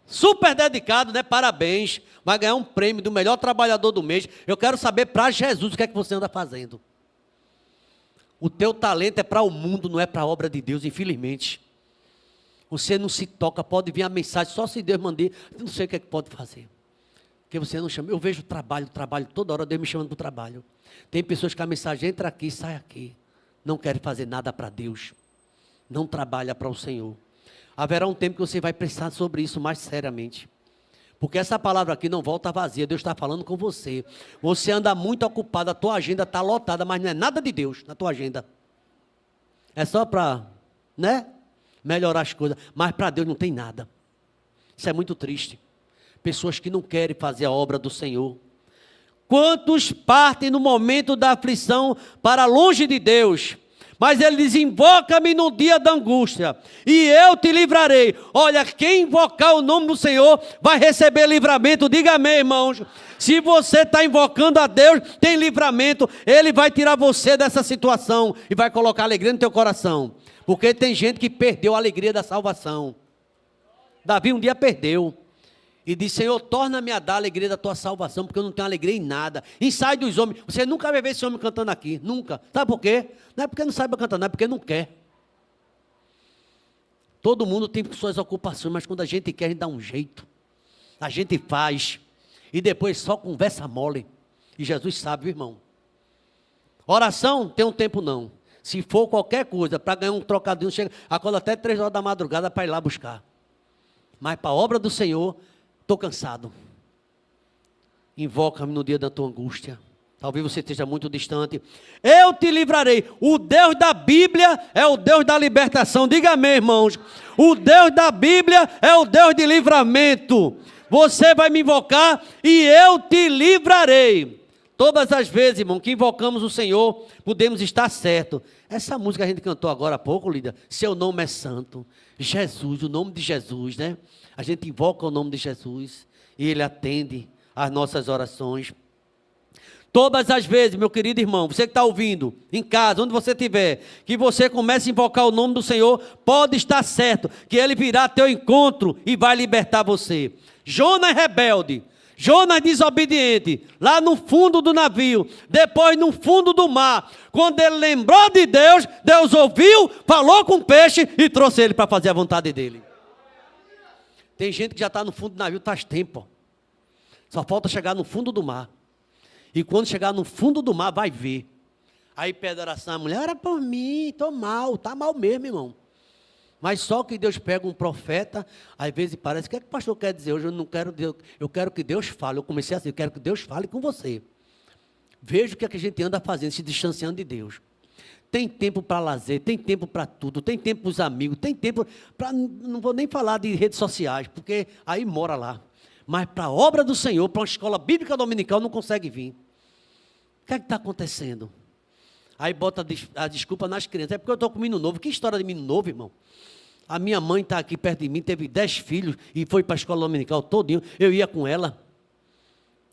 Super dedicado, né? Parabéns. Vai ganhar um prêmio do melhor trabalhador do mês. Eu quero saber para Jesus o que é que você anda fazendo. O teu talento é para o mundo, não é para a obra de Deus, infelizmente. Você não se toca, pode vir a mensagem, só se Deus mandar, eu não sei o que é que pode fazer. Porque você não chama. Eu vejo trabalho toda hora, Deus me chamando para o trabalho. Tem pessoas que a mensagem entra aqui e sai aqui. Não querem fazer nada para Deus. Não trabalha para o Senhor. Haverá um tempo que você vai pensar sobre isso mais seriamente. Porque essa palavra aqui não volta vazia. Deus está falando com você. Você anda muito ocupado, a tua agenda está lotada, mas não é nada de Deus na tua agenda. É só para, né, melhorar as coisas. Mas para Deus não tem nada. Isso é muito triste. Pessoas que não querem fazer a obra do Senhor. Quantos partem no momento da aflição para longe de Deus? Mas ele diz, invoca-me no dia da angústia, e eu te livrarei. Olha, quem invocar o nome do Senhor, vai receber livramento. Diga amém, irmãos. Se você está invocando a Deus, tem livramento. Ele vai tirar você dessa situação, e vai colocar alegria no teu coração. Porque tem gente que perdeu a alegria da salvação. Davi um dia perdeu. E disse, Senhor, torna-me a dar a alegria da tua salvação, porque eu não tenho alegria em nada. Ensaio dos homens. Você nunca vai ver esse homem cantando aqui, nunca. Sabe por quê? Não é porque não sabe cantar, não é porque não quer. Todo mundo tem suas ocupações, mas quando a gente quer, a gente dá um jeito. A gente faz. E depois só conversa mole. E Jesus sabe, viu, irmão. Oração, tem um tempo não. Se for qualquer coisa, para ganhar um trocadinho, chega, acorda até 3 horas da madrugada para ir lá buscar. Mas para a obra do Senhor, estou cansado. Invoca-me no dia da tua angústia. Talvez você esteja muito distante. Eu te livrarei. O Deus da Bíblia é o Deus da libertação. Diga amém, irmãos. O Deus da Bíblia é o Deus de livramento. Você vai me invocar e eu te livrarei. Todas as vezes, irmão, que invocamos o Senhor, podemos estar certo. Essa música que a gente cantou agora há pouco, Lídia, seu nome é santo. Jesus, o nome de Jesus, né? A gente invoca o nome de Jesus e Ele atende às nossas orações. Todas as vezes, meu querido irmão, você que está ouvindo, em casa, onde você estiver, que você comece a invocar o nome do Senhor, pode estar certo que Ele virá ao teu encontro e vai libertar você. Jonas rebelde, Jonas desobediente, lá no fundo do navio, depois no fundo do mar, quando ele lembrou de Deus, Deus ouviu, falou com o peixe e trouxe ele para fazer a vontade dele. Tem gente que já está no fundo do navio faz tempo, só falta chegar no fundo do mar. E quando chegar no fundo do mar, vai ver. Aí pede oração, a mulher, ora por mim, estou mal, está mal mesmo, irmão. Mas só que Deus pega um profeta, às vezes parece, o que é que o pastor quer dizer? Hoje eu não quero Deus, eu quero que Deus fale. Eu comecei assim, eu quero que Deus fale com você. Veja o que é que a gente anda fazendo, se distanciando de Deus. Tem tempo para lazer, tem tempo para tudo, tem tempo para os amigos, tem tempo para, não vou nem falar de redes sociais, porque aí mora lá. Mas para a obra do Senhor, para uma escola bíblica dominical, não consegue vir. O que é que está acontecendo? Aí bota a desculpa nas crianças. É porque eu estou com menino novo. Que história de menino novo, irmão? A minha mãe está aqui perto de mim, teve 10 filhos e foi para a escola dominical todinho. Eu ia com ela.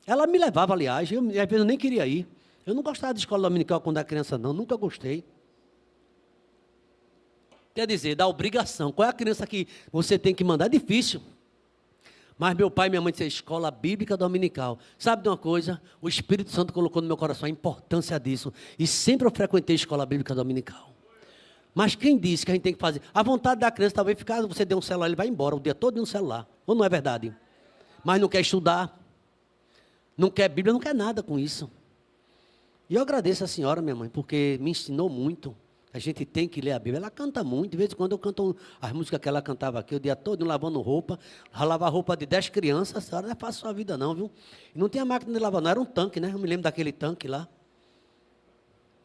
Ela me levava, aliás. Às vezes eu nem queria ir. Eu não gostava de escola dominical quando era criança, não. Nunca gostei. Quer dizer, da obrigação. Qual é a criança que você tem que mandar? É difícil. Mas meu pai e minha mãe disseram, escola bíblica dominical. Sabe de uma coisa? O Espírito Santo colocou no meu coração a importância disso. E sempre eu frequentei escola bíblica dominical. Mas quem disse que a gente tem que fazer? A vontade da criança talvez ficar, você der um celular, ele vai embora o dia todo no celular. Ou não é verdade? Mas não quer estudar, não quer Bíblia, não quer nada com isso. E eu agradeço a senhora, minha mãe, porque me ensinou muito. A gente tem que ler a Bíblia. Ela canta muito, de vez em quando eu canto as músicas que ela cantava aqui, o dia todo lavando roupa. Ela lava a roupa de 10 crianças, a senhora não é fácil a sua vida não, viu? E não tinha máquina de lavar, não, era um tanque, né? Eu me lembro daquele tanque lá.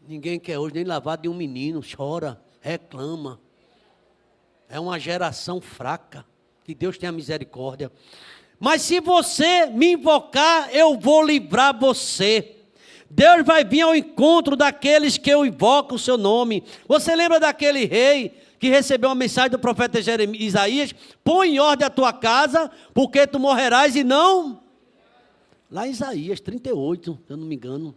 Ninguém quer hoje nem lavar de um menino, chora, reclama. É uma geração fraca, que Deus tenha misericórdia. Mas se você me invocar, eu vou livrar você. Deus vai vir ao encontro daqueles que eu invoco o seu nome. Você lembra daquele rei que recebeu uma mensagem do profeta Isaías? Põe em ordem a tua casa, porque tu morrerás e não... Lá em Isaías 38, se eu não me engano.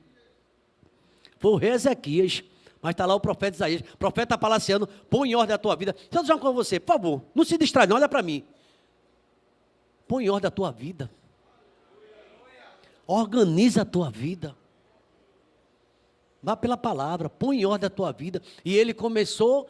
Foi o rei Ezequias, mas está lá o profeta Isaías. Profeta palaciano, põe em ordem a tua vida. Deixa eu dizer uma coisa com você, por favor, não se distrai não, olha para mim. Põe em ordem a tua vida. Organiza a tua vida. Vá pela palavra, põe em ordem a tua vida. E ele começou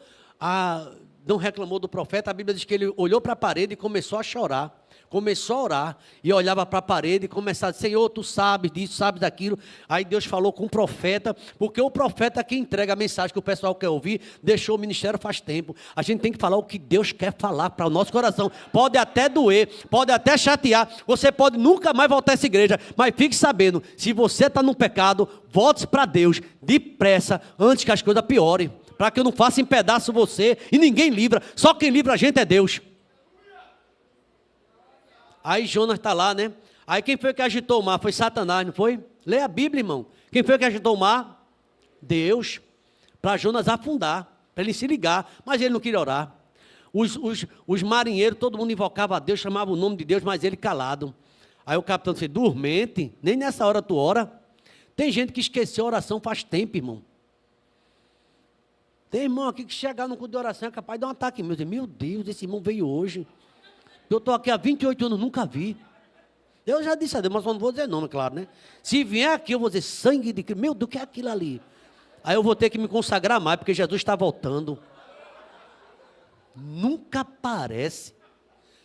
não reclamou do profeta, a Bíblia diz que ele olhou para a parede e começou a chorar. Começou a orar e olhava para a parede e começava a dizer, Senhor, tu sabes disso, sabes daquilo. Aí Deus falou com o profeta, porque o profeta que entrega a mensagem que o pessoal quer ouvir, deixou o ministério faz tempo. A gente tem que falar o que Deus quer falar para o nosso coração. Pode até doer, pode até chatear, você pode nunca mais voltar a essa igreja, mas fique sabendo, se você está no pecado, volte para Deus depressa, antes que as coisas piorem, para que eu não faça em pedaço você, e ninguém livra, só quem livra a gente é Deus. Aí Jonas está lá, né? Aí quem foi que agitou o mar? Foi Satanás, não foi? Lê a Bíblia, irmão. Quem foi que agitou o mar? Deus. Para Jonas afundar, para ele se ligar. Mas ele não queria orar. Os marinheiros, todo mundo invocava a Deus, chamava o nome de Deus, mas ele calado. Aí o capitão disse, dormente, nem nessa hora tu ora. Tem gente que esqueceu a oração faz tempo, irmão. Tem irmão aqui que chegar no culto de oração é capaz de dar um ataque meu. Meu Deus, esse irmão veio hoje. Eu estou aqui há 28 anos, nunca vi. Eu já disse a Deus, mas só não vou dizer nome, claro, né? Se vier aqui, eu vou dizer sangue de Cristo. Meu Deus, o que é aquilo ali? Aí eu vou ter que me consagrar mais, porque Jesus está voltando. Nunca aparece.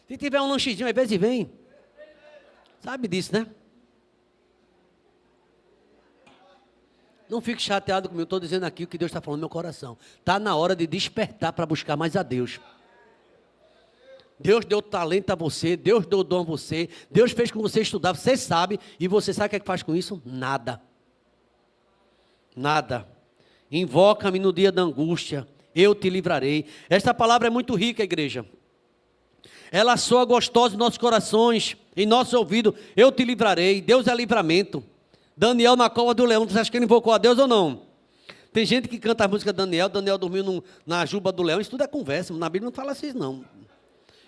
Se tiver um lanchezinho, às vezes vem. Sabe disso, né? Não fique chateado comigo, estou dizendo aqui o que Deus está falando no meu coração. Está na hora de despertar para buscar mais a Deus. Deus deu talento a você, Deus deu dom a você, Deus fez com você estudar, você sabe, e você sabe o que é que faz com isso? Nada. Nada. Invoca-me no dia da angústia, eu te livrarei. Esta palavra é muito rica, igreja. Ela soa gostosa em nossos corações, em nosso ouvido, eu te livrarei. Deus é livramento. Daniel na cova do leão, você acha que ele invocou a Deus ou não? Tem gente que canta a música Daniel dormiu na juba do leão, isso tudo é conversa, na Bíblia não fala assim não.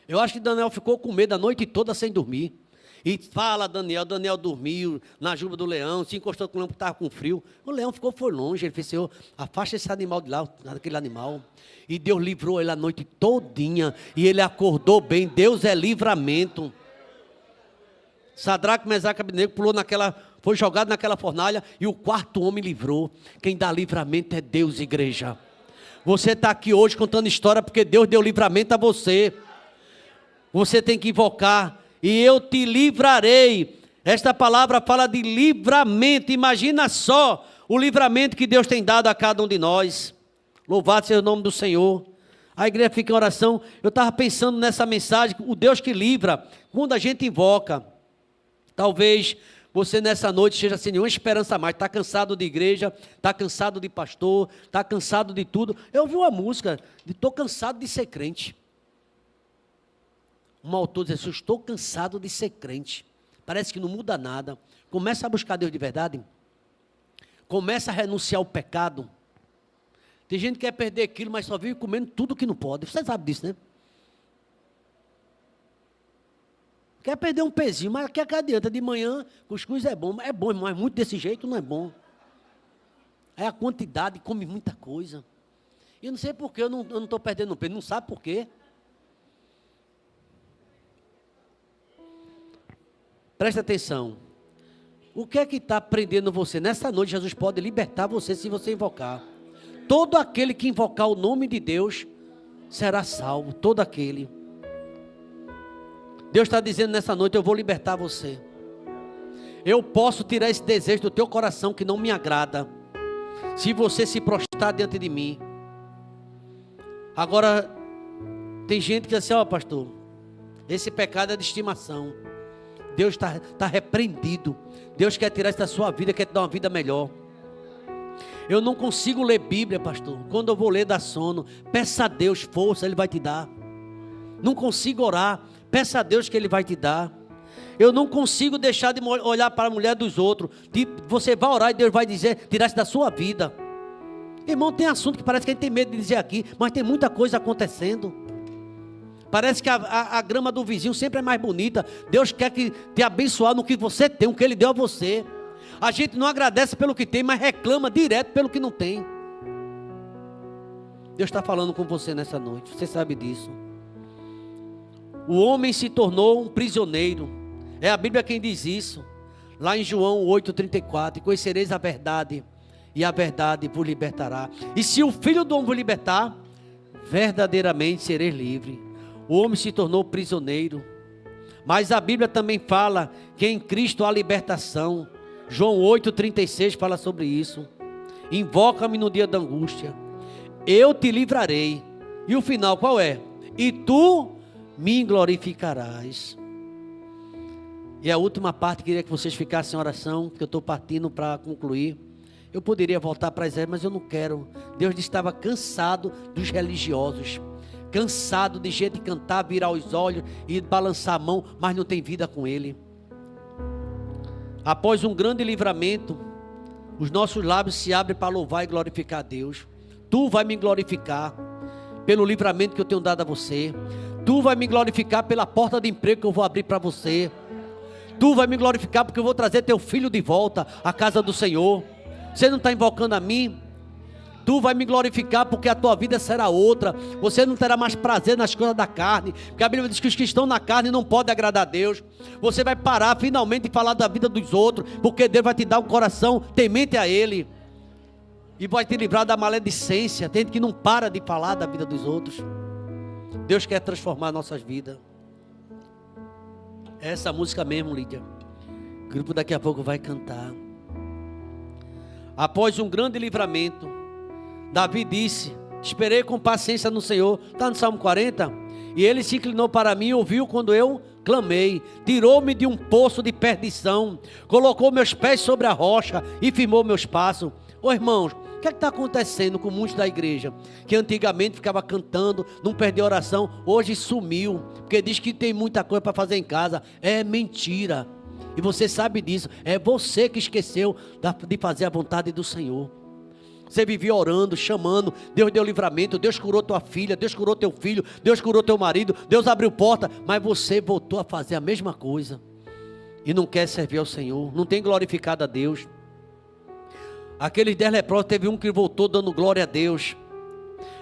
Eu acho que Daniel ficou com medo a noite toda sem dormir. E fala Daniel dormiu na juba do leão, se encostou com o leão porque estava com frio. O leão foi longe, ele fez, Senhor, afasta esse animal de lá, daquele animal. E Deus livrou ele a noite todinha, e ele acordou bem. Deus é livramento. Sadraque, Mesaque e Abednego foi jogado naquela fornalha, e o quarto homem livrou. Quem dá livramento é Deus, igreja. Você está aqui hoje contando história porque Deus deu livramento a você. Você tem que invocar, e eu te livrarei. Esta palavra fala de livramento. Imagina só o livramento que Deus tem dado a cada um de nós. Louvado seja o nome do Senhor. A igreja fica em oração. Eu estava pensando nessa mensagem, o Deus que livra, quando a gente invoca. Talvez você nessa noite esteja sem nenhuma esperança mais, está cansado de igreja, está cansado de pastor, está cansado de tudo. Eu ouvi uma música, estou cansado de ser crente. Um autor diz assim, eu estou cansado de ser crente. Parece que não muda nada. Começa a buscar Deus de verdade. Começa a renunciar ao pecado. Tem gente que quer perder aquilo, mas só vive comendo tudo que não pode. Você sabe disso, né? Quer perder um pezinho, mas que adianta? De manhã, cuscuz é bom, mas muito desse jeito não é bom. É a quantidade, come muita coisa. E eu não sei por que eu não estou perdendo peso, não sabe por quê? Presta atenção. O que é que está prendendo você? Nessa noite, Jesus pode libertar você se você invocar. Todo aquele que invocar o nome de Deus será salvo. Todo aquele. Deus está dizendo nessa noite, eu vou libertar você. Eu posso tirar esse desejo do teu coração que não me agrada. Se você se prostrar diante de mim. Agora, tem gente que diz assim, ó pastor, esse pecado é de estimação. Deus está repreendido. Deus quer tirar isso da sua vida, quer te dar uma vida melhor. Eu não consigo ler Bíblia, pastor. Quando eu vou ler, dá sono. Peça a Deus força, Ele vai te dar. Não consigo orar. Peça a Deus que Ele vai te dar. Eu não consigo deixar de olhar para a mulher dos outros. Você vai orar e Deus vai dizer, tirar isso da sua vida. Irmão, tem assunto que parece que a gente tem medo de dizer aqui, mas tem muita coisa acontecendo. Parece que a grama do vizinho sempre é mais bonita. Deus quer te abençoar no que você tem, o que Ele deu a você. A gente não agradece pelo que tem, mas reclama direto pelo que não tem. Deus está falando com você nessa noite, você sabe disso. O homem se tornou um prisioneiro. É a Bíblia quem diz isso. Lá em João 8,34. E conhecereis a verdade, e a verdade vos libertará. E se o Filho do homem vos libertar, verdadeiramente sereis livre. O homem se tornou prisioneiro. Mas a Bíblia também fala que em Cristo há libertação. João 8,36 fala sobre isso. Invoca-me no dia da angústia, eu te livrarei. E o final qual é? E tu me glorificarás. E a última parte, queria que vocês ficassem em oração, porque eu estou partindo para concluir. Eu poderia voltar para Israel, mas eu não quero. Deus estava cansado dos religiosos, cansado de gente cantar, virar os olhos e balançar a mão, mas não tem vida com Ele. Após um grande livramento, os nossos lábios se abrem para louvar e glorificar a Deus. Tu vai me glorificar pelo livramento que eu tenho dado a você. Tu vai me glorificar pela porta de emprego que eu vou abrir para você. Tu vai me glorificar porque eu vou trazer teu filho de volta à casa do Senhor. Você não está invocando a mim? Tu vai me glorificar porque a tua vida será outra. Você não terá mais prazer nas coisas da carne, porque a Bíblia diz que os que estão na carne não podem agradar a Deus. Você vai parar finalmente de falar da vida dos outros, porque Deus vai te dar um coração temente a Ele, e vai te livrar da maledicência. Tem gente que não para de falar da vida dos outros. Deus quer transformar nossas vidas. É essa música mesmo, Lídia. O grupo daqui a pouco vai cantar. Após um grande livramento, Davi disse, esperei com paciência no Senhor. Está no Salmo 40. E Ele se inclinou para mim e ouviu quando eu clamei. Tirou-me de um poço de perdição, colocou meus pés sobre a rocha e firmou meus passos. Ô irmãos, o que é que está acontecendo com muitos da igreja? Que antigamente ficava cantando, não perdia oração, hoje sumiu, porque diz que tem muita coisa para fazer em casa. É mentira. E você sabe disso. É você que esqueceu de fazer a vontade do Senhor. Você vivia orando, chamando, Deus deu livramento, Deus curou tua filha, Deus curou teu filho, Deus curou teu marido, Deus abriu porta, mas você voltou a fazer a mesma coisa e não quer servir ao Senhor, não tem glorificado a Deus. Aqueles 10 leprosos, teve um que voltou dando glória a Deus.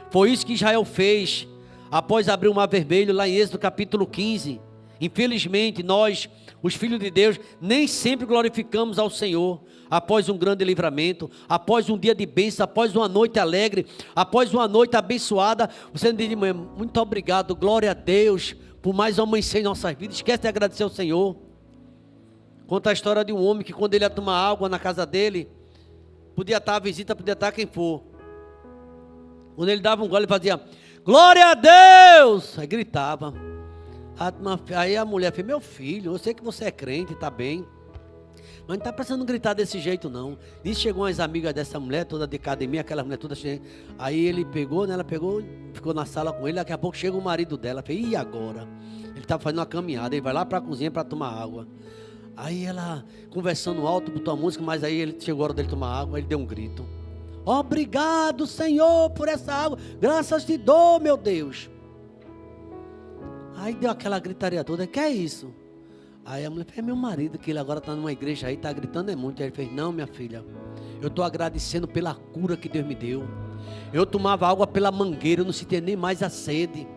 Foi isso que Israel fez após abrir o mar vermelho, lá em Êxodo capítulo 15. Infelizmente nós, os filhos de Deus, nem sempre glorificamos ao Senhor. Após um grande livramento, após um dia de bênção, após uma noite alegre, após uma noite abençoada, você diz de manhã, muito obrigado, glória a Deus, por mais uma amanhecer em nossas vidas. Esquece de agradecer ao Senhor. Conta a história de um homem que quando ele ia tomar água na casa dele, podia estar a visita, podia estar quem for. Quando ele dava um gole, ele fazia, Glória a Deus! Aí gritava. Aí a mulher fez: meu filho, eu sei que você é crente, está bem, mas não está precisando gritar desse jeito não. E chegou umas amigas dessa mulher, toda de academia, aquela mulher toda cheia. Aí ele pegou, né, ela pegou, ficou na sala com ele. Daqui a pouco chega o marido dela, fez: e agora? Ele estava fazendo uma caminhada, ele vai lá para a cozinha para tomar água. Aí ela, conversando alto, botou a música, mas aí ele chegou a hora dele tomar água, ele deu um grito: obrigado, Senhor, por essa água, graças te dou, meu Deus. Aí deu aquela gritaria toda: que é isso? Aí a mulher fez: é meu marido, que ele agora está numa igreja aí, está gritando é muito. Aí ele fez: não, minha filha, eu estou agradecendo pela cura que Deus me deu. Eu tomava água pela mangueira, eu não sentia nem mais a sede.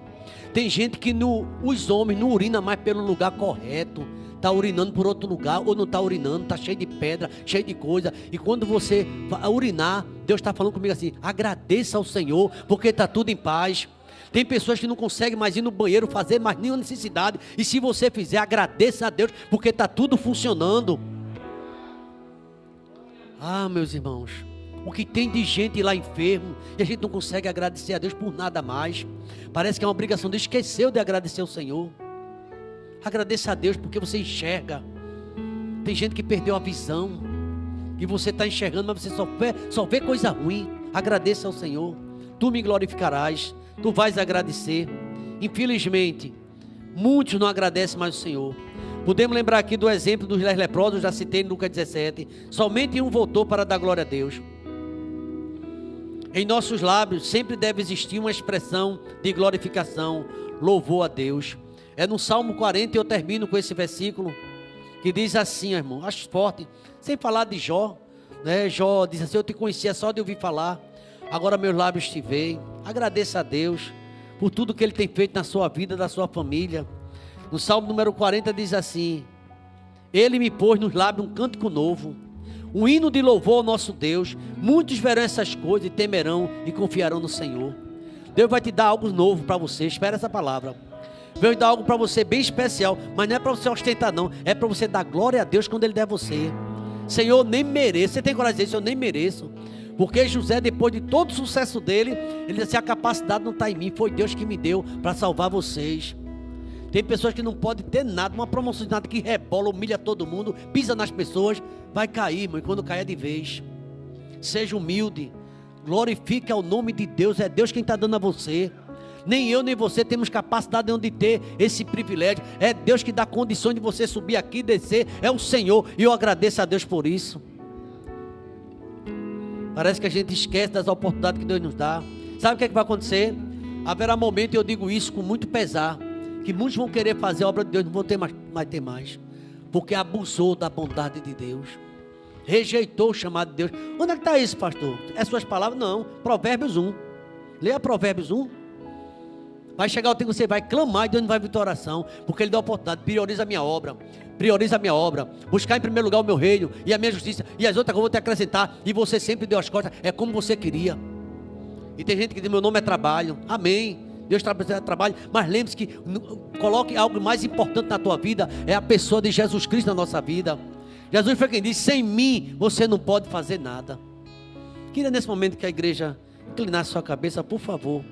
Tem gente que os homens não urinam mais pelo lugar correto, está urinando por outro lugar, ou não está urinando, está cheio de pedra, cheio de coisa. E quando você vai urinar, Deus está falando comigo assim: agradeça ao Senhor, porque está tudo em paz. Tem pessoas que não conseguem mais ir no banheiro fazer mais nenhuma necessidade. E se você fizer, agradeça a Deus, porque está tudo funcionando. Ah, meus irmãos, o que tem de gente lá enfermo, e a gente não consegue agradecer a Deus por nada mais. Parece que é uma obrigação de esqueceu de agradecer ao Senhor. Agradeça a Deus porque você enxerga. Tem gente que perdeu a visão, e você está enxergando, mas você só vê coisa ruim. Agradeça ao Senhor. Tu me glorificarás. Tu vais agradecer. Infelizmente, muitos não agradecem mais o Senhor. Podemos lembrar aqui do exemplo dos 10 leprosos, já citei em Lucas 17. Somente um voltou para dar glória a Deus. Em nossos lábios sempre deve existir uma expressão de glorificação, louvor a Deus. É no Salmo 40, eu termino com esse versículo, que diz assim, irmão, acho forte, sem falar de Jó, né? Jó diz assim: eu te conhecia só de ouvir falar, agora meus lábios te veem. Agradeça a Deus por tudo que Ele tem feito na sua vida, da sua família. No Salmo número 40 diz assim: Ele me pôs nos lábios um cântico novo, um hino de louvor ao nosso Deus. Muitos verão essas coisas e temerão e confiarão no Senhor. Deus vai te dar algo novo para você, espera essa palavra. Deus vai dar algo para você bem especial, mas não é para você ostentar não, é para você dar glória a Deus quando Ele der a você. Senhor, eu nem mereço. Você tem coragem de dizer isso? Eu nem mereço. Porque José, depois de todo o sucesso dele, ele disse assim: a capacidade não está em mim, foi Deus que me deu para salvar vocês. Tem pessoas que não podem ter nada, uma promoção de nada, que rebola, humilha todo mundo, pisa nas pessoas, vai cair, irmão, e quando cair é de vez. Seja humilde, glorifique ao nome de Deus, é Deus quem está dando a você. Nem eu nem você temos capacidade de ter esse privilégio, é Deus que dá condições de você subir aqui e descer, é o Senhor, e eu agradeço a Deus por isso. Parece que a gente esquece das oportunidades que Deus nos dá. Sabe o que é que vai acontecer? Haverá momento, e eu digo isso com muito pesar, que muitos vão querer fazer a obra de Deus, não vão ter mais, porque abusou da bondade de Deus, rejeitou o chamado de Deus. Onde é que está isso, pastor? É suas palavras? Não, Provérbios 1. Leia Provérbios 1. Vai chegar o tempo que você vai clamar e Deus não vai vir tua oração, porque Ele dá a oportunidade. Prioriza a minha obra, buscar em primeiro lugar o meu reino e a minha justiça, e as outras que eu vou te acrescentar. E você sempre deu as costas, é como você queria. E tem gente que diz: meu nome é trabalho. Amém, Deus trabalha, mas lembre-se que coloque algo mais importante na tua vida, é a pessoa de Jesus Cristo na nossa vida. Jesus foi quem disse: sem mim você não pode fazer nada. Queria nesse momento que a igreja inclinasse sua cabeça, por favor.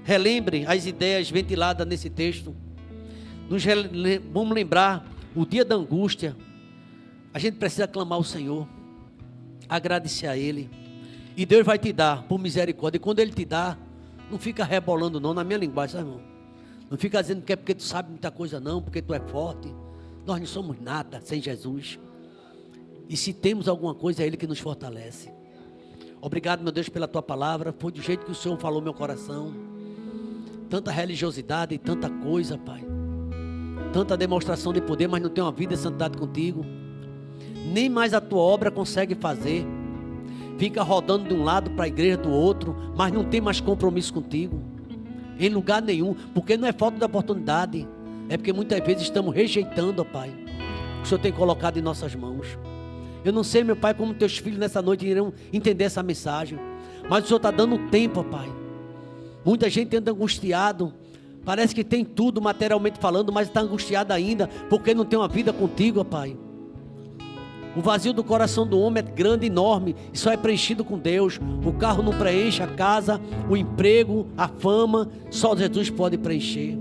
Relembre as ideias ventiladas nesse texto. Vamos lembrar o dia da angústia. A gente precisa clamar ao Senhor, agradecer a Ele, e Deus vai te dar por misericórdia. E quando Ele te dá, não fica rebolando não, na minha linguagem, sabe, irmão? Não fica dizendo que é porque tu sabe muita coisa não, porque tu é forte. Nós não somos nada sem Jesus. E se temos alguma coisa, é Ele que nos fortalece. Obrigado, meu Deus, pela Tua palavra. Foi do jeito que o Senhor falou no meu coração. Tanta religiosidade e tanta coisa, Pai. Tanta demonstração de poder, mas não tem uma vida de santidade contigo. Nem mais a Tua obra consegue fazer. Fica rodando de um lado para a igreja do outro, mas não tem mais compromisso contigo. Em lugar nenhum, porque não é falta de oportunidade. É porque muitas vezes estamos rejeitando, ó Pai, o que o Senhor tem colocado em nossas mãos. Eu não sei, meu Pai, como teus filhos nessa noite irão entender essa mensagem, mas o Senhor está dando tempo, ó Pai. Muita gente anda angustiado, parece que tem tudo materialmente falando, mas está angustiado ainda, porque não tem uma vida contigo, ó Pai. O vazio do coração do homem é grande, enorme, e só é preenchido com Deus. O carro não preenche, a casa, o emprego, a fama, só Jesus pode preencher.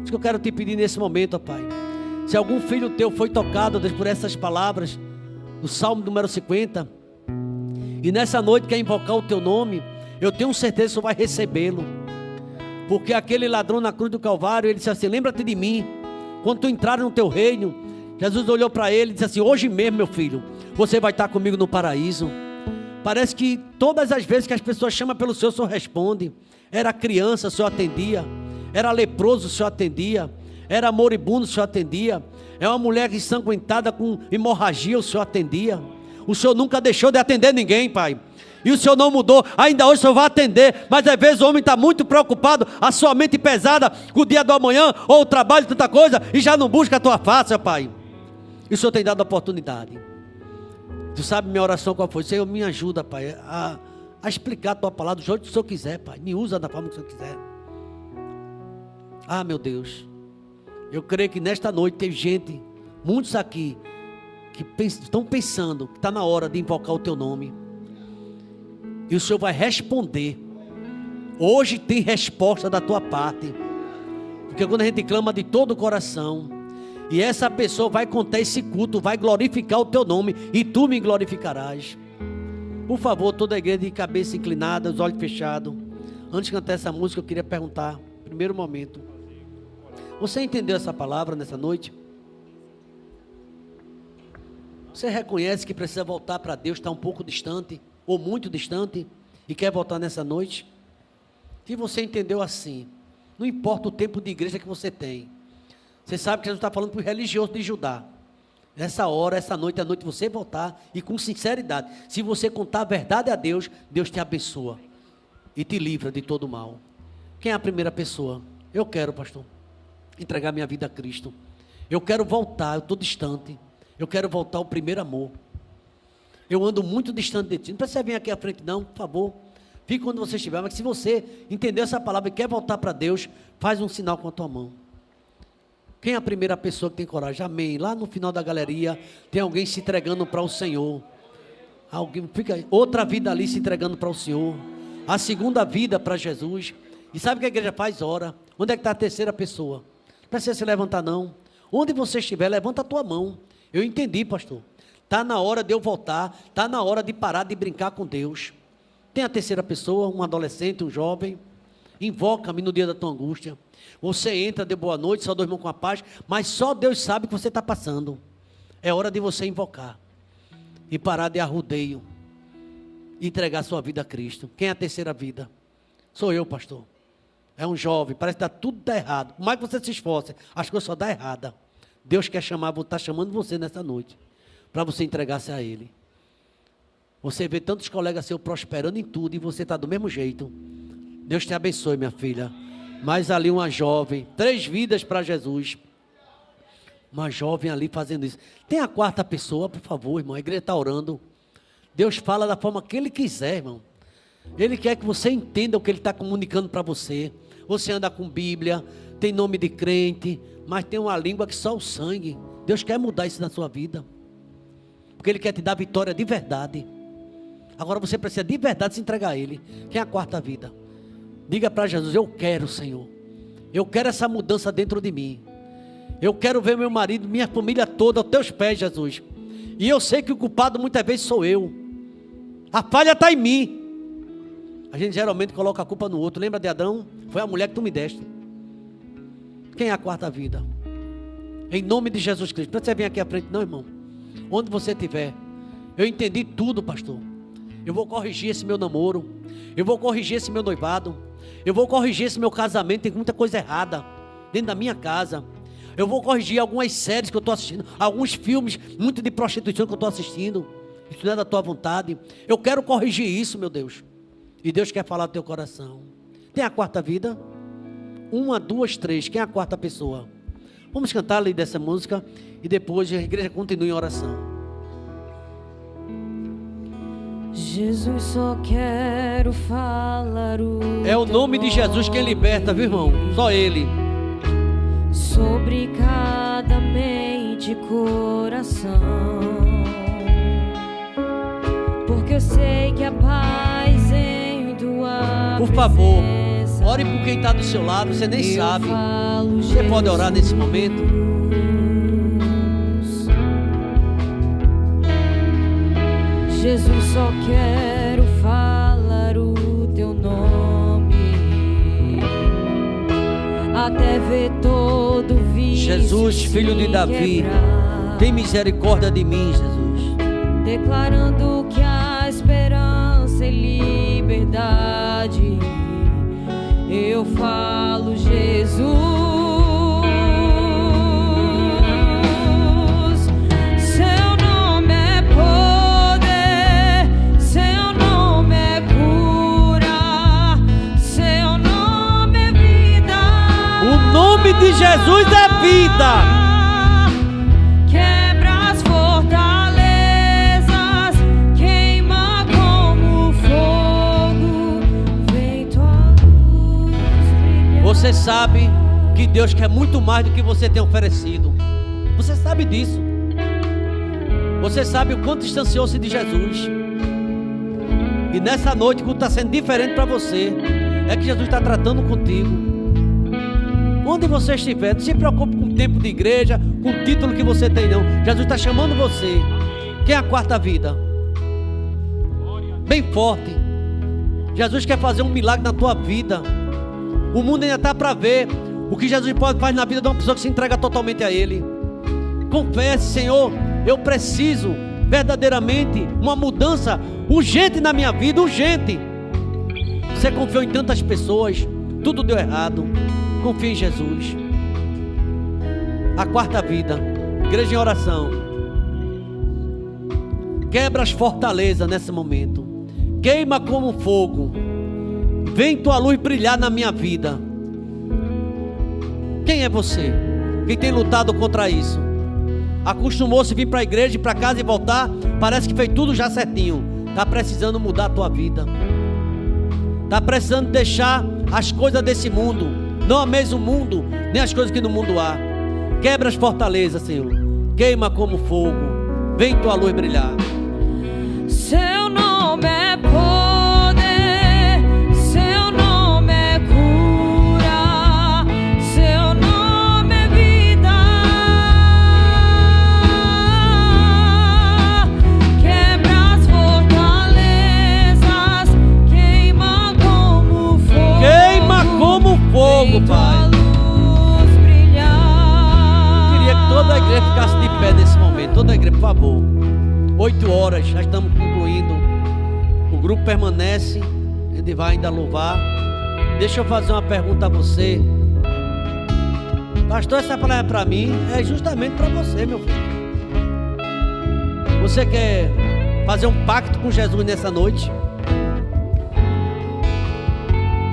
Isso que eu quero te pedir nesse momento, ó Pai. Se algum filho teu foi tocado Deus, por essas palavras do Salmo número 50, e nessa noite quer invocar o teu nome, eu tenho certeza que você vai recebê-lo. Porque aquele ladrão na cruz do Calvário, ele disse assim: lembra-te de mim, quando tu entrar no teu reino. Jesus olhou para ele e disse assim: hoje mesmo, meu filho, você vai estar comigo no paraíso. Parece que todas as vezes que as pessoas chamam pelo Senhor, o Senhor responde. Era criança, o Senhor atendia. Era leproso, o Senhor atendia. Era moribundo, o Senhor atendia. É uma mulher ensanguentada com hemorragia, o Senhor atendia. O Senhor nunca deixou de atender ninguém, Pai. E o Senhor não mudou, ainda hoje o Senhor vai atender. Mas às vezes o homem está muito preocupado, a sua mente pesada com o dia do amanhã, ou o trabalho, tanta coisa, e já não busca a tua face, Pai. E o Senhor tem dado a oportunidade. Tu sabe minha oração qual foi? Senhor, me ajuda, Pai, a explicar a tua palavra do jeito que o Senhor quiser, Pai. Me usa da forma que o Senhor quiser. Ah, meu Deus. Eu creio que nesta noite tem gente, muitos aqui, que estão pensando que está na hora de invocar o teu nome. E o Senhor vai responder. Hoje tem resposta da tua parte. Porque quando a gente clama de todo o coração, e essa pessoa vai contar esse culto, vai glorificar o teu nome, e tu me glorificarás. Por favor, toda a igreja de cabeça inclinada, os olhos fechados. Antes de cantar essa música, eu queria perguntar, primeiro momento, você entendeu essa palavra nessa noite? Você reconhece que precisa voltar para Deus, está um pouco distante, ou muito distante, e quer voltar nessa noite? Se você entendeu assim, não importa o tempo de igreja que você tem, você sabe que Jesus está falando para o religioso de Judá. Essa hora, essa noite, é a noite você voltar e com sinceridade. Se você contar a verdade a Deus, Deus te abençoa e te livra de todo mal. Quem é a primeira pessoa? Eu quero, pastor, entregar minha vida a Cristo. Eu quero voltar, eu estou distante. Eu quero voltar ao primeiro amor. Eu ando muito distante de ti. Não precisa vir aqui à frente não, por favor. Fique quando você estiver. Mas se você entendeu essa palavra e quer voltar para Deus, faz um sinal com a tua mão. Quem é a primeira pessoa que tem coragem? Amém. Lá no final da galeria tem alguém se entregando para o Senhor. Alguém, fica outra vida ali se entregando para o Senhor. A segunda vida para Jesus. E sabe o que a igreja faz? Ora. Onde é que está a terceira pessoa? Não precisa se levantar não. Onde você estiver, levanta a tua mão. Eu entendi, pastor. Está na hora de eu voltar. Está na hora de parar de brincar com Deus. Tem a terceira pessoa, um adolescente, um jovem. Invoca-me no dia da tua angústia. Você entra de boa noite, só dorme com a paz, mas só Deus sabe o que você está passando. É hora de você invocar e parar de arrudeio e entregar sua vida a Cristo. Quem é a terceira vida? Sou eu, pastor. É um jovem, parece que tudo dá errado. Por mais que você se esforce, as coisas só dá errada. Deus quer chamar, está chamando você nessa noite, para você entregar-se a Ele. Você vê tantos colegas seus prosperando em tudo e você está do mesmo jeito. Deus te abençoe, minha filha. Mas ali uma jovem, 3 vidas para Jesus. Uma jovem ali fazendo isso. Tem a quarta pessoa, por favor, irmão. A igreja está orando. Deus fala da forma que Ele quiser, irmão. Ele quer que você entenda o que Ele está comunicando para você. Você anda com Bíblia, tem nome de crente, mas tem uma língua que só o sangue. Deus quer mudar isso na sua vida. Porque Ele quer te dar vitória de verdade. Agora você precisa de verdade se entregar a Ele. Quem é a quarta vida? Diga para Jesus: eu quero, Senhor. Eu quero essa mudança dentro de mim. Eu quero ver meu marido, minha família toda aos teus pés, Jesus. E eu sei que o culpado muitas vezes sou eu. A falha está em mim. A gente geralmente coloca a culpa no outro. Lembra de Adão? Foi a mulher que tu me deste. Quem é a quarta vida? Em nome de Jesus Cristo. Não precisa vir aqui à frente não, irmão. Onde você estiver. Eu entendi tudo, pastor. Eu vou corrigir esse meu namoro. Eu vou corrigir esse meu noivado. Eu vou corrigir esse meu casamento. Tem muita coisa errada dentro da minha casa. Eu vou corrigir algumas séries que eu estou assistindo. Alguns filmes, muito de prostituição que eu estou assistindo. Isso não é da tua vontade. Eu quero corrigir isso, meu Deus. E Deus quer falar do teu coração. Tem a quarta vida? 1, 2, 3. Quem é a quarta pessoa? Vamos cantar ali dessa música. E depois a igreja continua em oração. Jesus, só quero falar o É o nome de Jesus quem liberta, viu, irmão? Só Ele. Sobre cada mente e coração. eu sei que a paz em tua Por favor, presença. ore por quem está do seu lado, você nem Eu sabe. falo, Você pode orar nesse momento. Jesus, só quero falar o teu nome, até ver todo vício. Jesus, filho de Davi, quebrar, tem misericórdia de mim, Jesus. declarando que a esperança e liberdade. Eu falo, Jesus. Seu nome é poder, seu nome é cura, seu nome é vida. O nome de Jesus é vida. Quebra as fortalezas, queima como fogo, vem tua luz brilhar. Você sabe que Deus quer muito mais do que você tem oferecido. Você sabe disso. Você sabe o quanto distanciou-se de Jesus. E nessa noite, quando está sendo diferente para você, é que Jesus está tratando contigo. Onde você estiver, não se preocupe com o tempo de igreja, com o título que você tem, não. Jesus está chamando você. Quem é a quarta vida? Bem forte. Jesus quer fazer um milagre na tua vida. O mundo ainda está para ver o que Jesus pode fazer na vida de uma pessoa que se entrega totalmente a Ele. Confesse, Senhor, eu preciso verdadeiramente uma mudança urgente na minha vida, urgente. Você confiou em tantas pessoas, tudo deu errado. Confia em Jesus. A quarta vida, igreja em oração. Quebra as fortalezas nesse momento. Queima como fogo. Vem tua luz brilhar na minha vida. Quem é você? Quem tem lutado contra isso? Acostumou-se a vir para a igreja, ir para casa e voltar. Parece que fez tudo já certinho. Está precisando mudar a tua vida. Está precisando deixar as coisas desse mundo. Não a mesmo mundo, nem as coisas que no mundo há. Quebra as fortalezas, Senhor. Queima como fogo. Vem tua luz brilhar. Seu nome é poder, seu nome é cura, seu nome é vida. Quebra as fortalezas, queima como fogo. Queima como fogo, Vem tua Pai. luz brilhar. Queria que toda a igreja ficasse de pé nesse momento. Toda a igreja, por favor. 8 horas, já estamos concluindo. O grupo permanece. A gente vai ainda louvar. Deixa eu fazer uma pergunta a você. Pastor, essa palavra para mim é justamente para você, meu filho. Você quer fazer um pacto com Jesus nessa noite?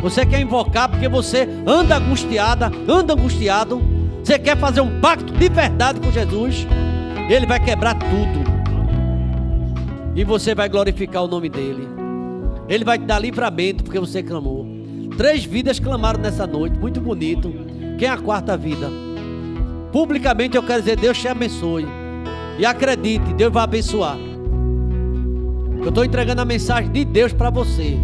Você quer invocar porque você anda angustiada, anda angustiado. Você quer fazer um pacto de verdade com Jesus? Ele vai quebrar tudo. E você vai glorificar o nome dele. Ele vai te dar livramento porque você clamou. 3 vidas clamaram nessa noite. Muito bonito. Quem é a quarta vida? Publicamente eu quero dizer, Deus te abençoe. E acredite, Deus vai abençoar. Eu estou entregando a mensagem de Deus para você.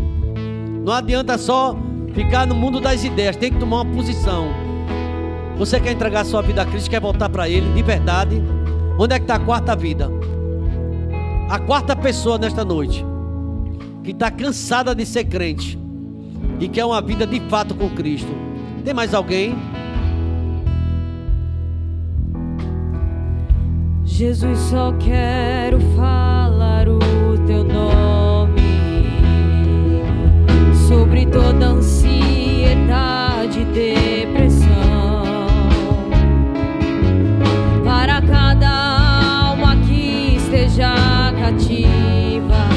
Não adianta só ficar no mundo das ideias. Tem que tomar uma posição. Você quer entregar a sua vida a Cristo, quer voltar para Ele de verdade? Onde é que está a quarta vida? A quarta pessoa nesta noite que está cansada de ser crente e quer uma vida de fato com Cristo. Tem mais alguém? Jesus, só quero falar o teu nome sobre toda ansiedade e depressão. Para cada alma que esteja cativa,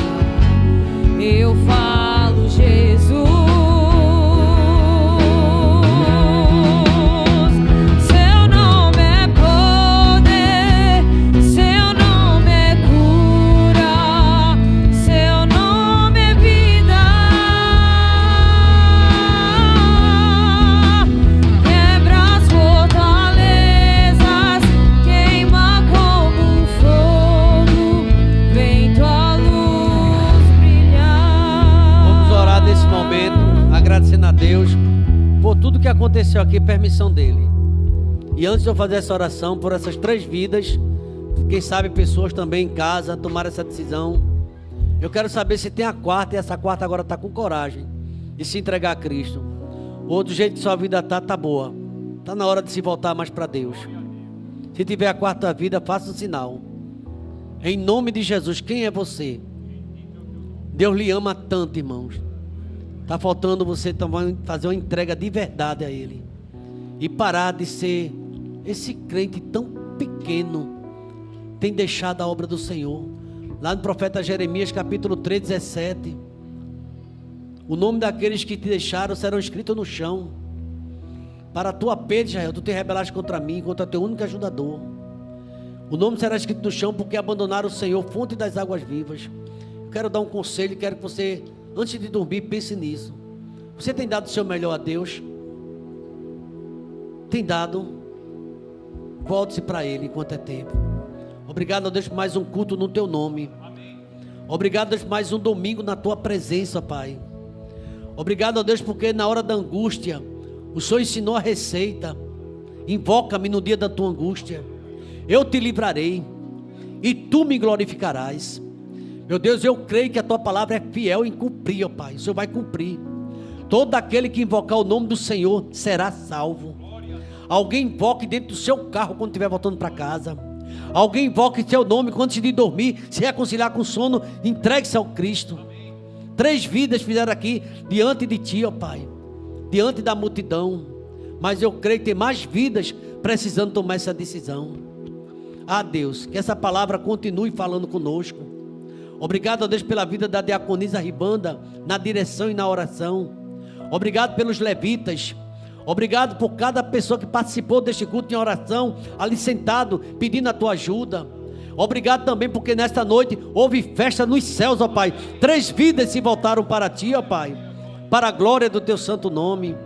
eu falo, Jesus. Seu nome é poder, seu nome é cura. tudo que aconteceu aqui, permissão dele. E antes de eu fazer essa oração por essas 3 vidas, quem sabe pessoas também em casa tomaram essa decisão, eu quero saber se tem a quarta, e essa quarta agora está com coragem de se entregar a Cristo. Ou do jeito que sua vida está boa. Está na hora de se voltar mais para Deus. Se tiver a quarta vida, faça um sinal. Em nome de Jesus, quem é você? Deus lhe ama tanto, irmãos. Está faltando você também fazer uma entrega de verdade a Ele. E parar de ser esse crente tão pequeno. Tem deixado a obra do Senhor. Lá no profeta Jeremias, capítulo 3, 17. O nome daqueles que te deixaram serão escritos no chão. Para a tua perda, Israel, tu te rebelaste contra mim, contra teu único ajudador. O nome será escrito no chão porque abandonaram o Senhor, fonte das águas vivas. Eu quero dar um conselho, quero que você, antes de dormir, pense nisso. Você tem dado o seu melhor a Deus? Tem dado? Volte-se para Ele enquanto é tempo. Obrigado, Deus, por mais um culto no teu nome. Obrigado, Deus, por mais um domingo na tua presença, Pai. Obrigado, Deus, porque na hora da angústia o Senhor ensinou a receita. Invoca-me no dia da tua angústia, eu te livrarei e tu me glorificarás. Meu Deus, eu creio que a tua palavra é fiel em cumprir, ó Pai. O Senhor vai cumprir. Todo aquele que invocar o nome do Senhor será salvo. Alguém invoque dentro do seu carro quando estiver voltando para casa. Alguém invoque seu nome quando antes de dormir, se reconciliar com o sono, entregue-se ao Cristo. 3 vidas fizeram aqui diante de ti, ó Pai, diante da multidão. Mas eu creio que tem mais vidas precisando tomar essa decisão. Ah, Deus, que essa palavra continue falando conosco. Obrigado, a Deus, pela vida da diaconisa Ribanda, na direção e na oração. Obrigado pelos levitas. Obrigado por cada pessoa que participou deste culto em oração, ali sentado, pedindo a tua ajuda. Obrigado também porque nesta noite houve festa nos céus, ó Pai. 3 vidas se voltaram para ti, ó Pai, para a glória do teu santo nome.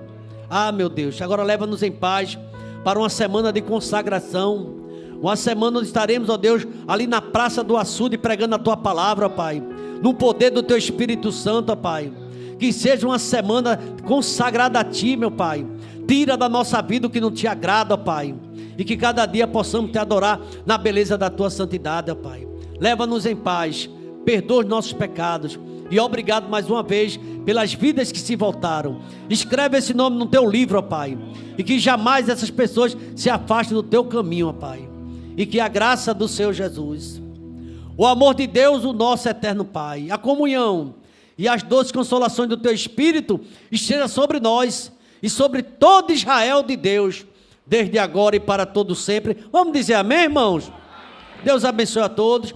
Ah, meu Deus, agora leva-nos em paz para uma semana de consagração. Uma semana onde estaremos, ó Deus, ali na praça do açude pregando a tua palavra, ó Pai, no poder do teu Espírito Santo, ó Pai. Que seja uma semana consagrada a ti, meu Pai. Tira da nossa vida o que não te agrada, ó Pai. E que cada dia possamos te adorar na beleza da tua santidade, ó Pai. Leva-nos em paz, perdoa os nossos pecados. E obrigado mais uma vez pelas vidas que se voltaram. Escreve esse nome no teu livro, ó Pai. E que jamais essas pessoas se afastem do teu caminho, ó Pai. E que a graça do Senhor Jesus, o amor de Deus, o nosso eterno Pai, a comunhão e as doces consolações do teu Espírito esteja sobre nós e sobre todo Israel de Deus, desde agora e para todo sempre. Vamos dizer amém, irmãos? Deus abençoe a todos.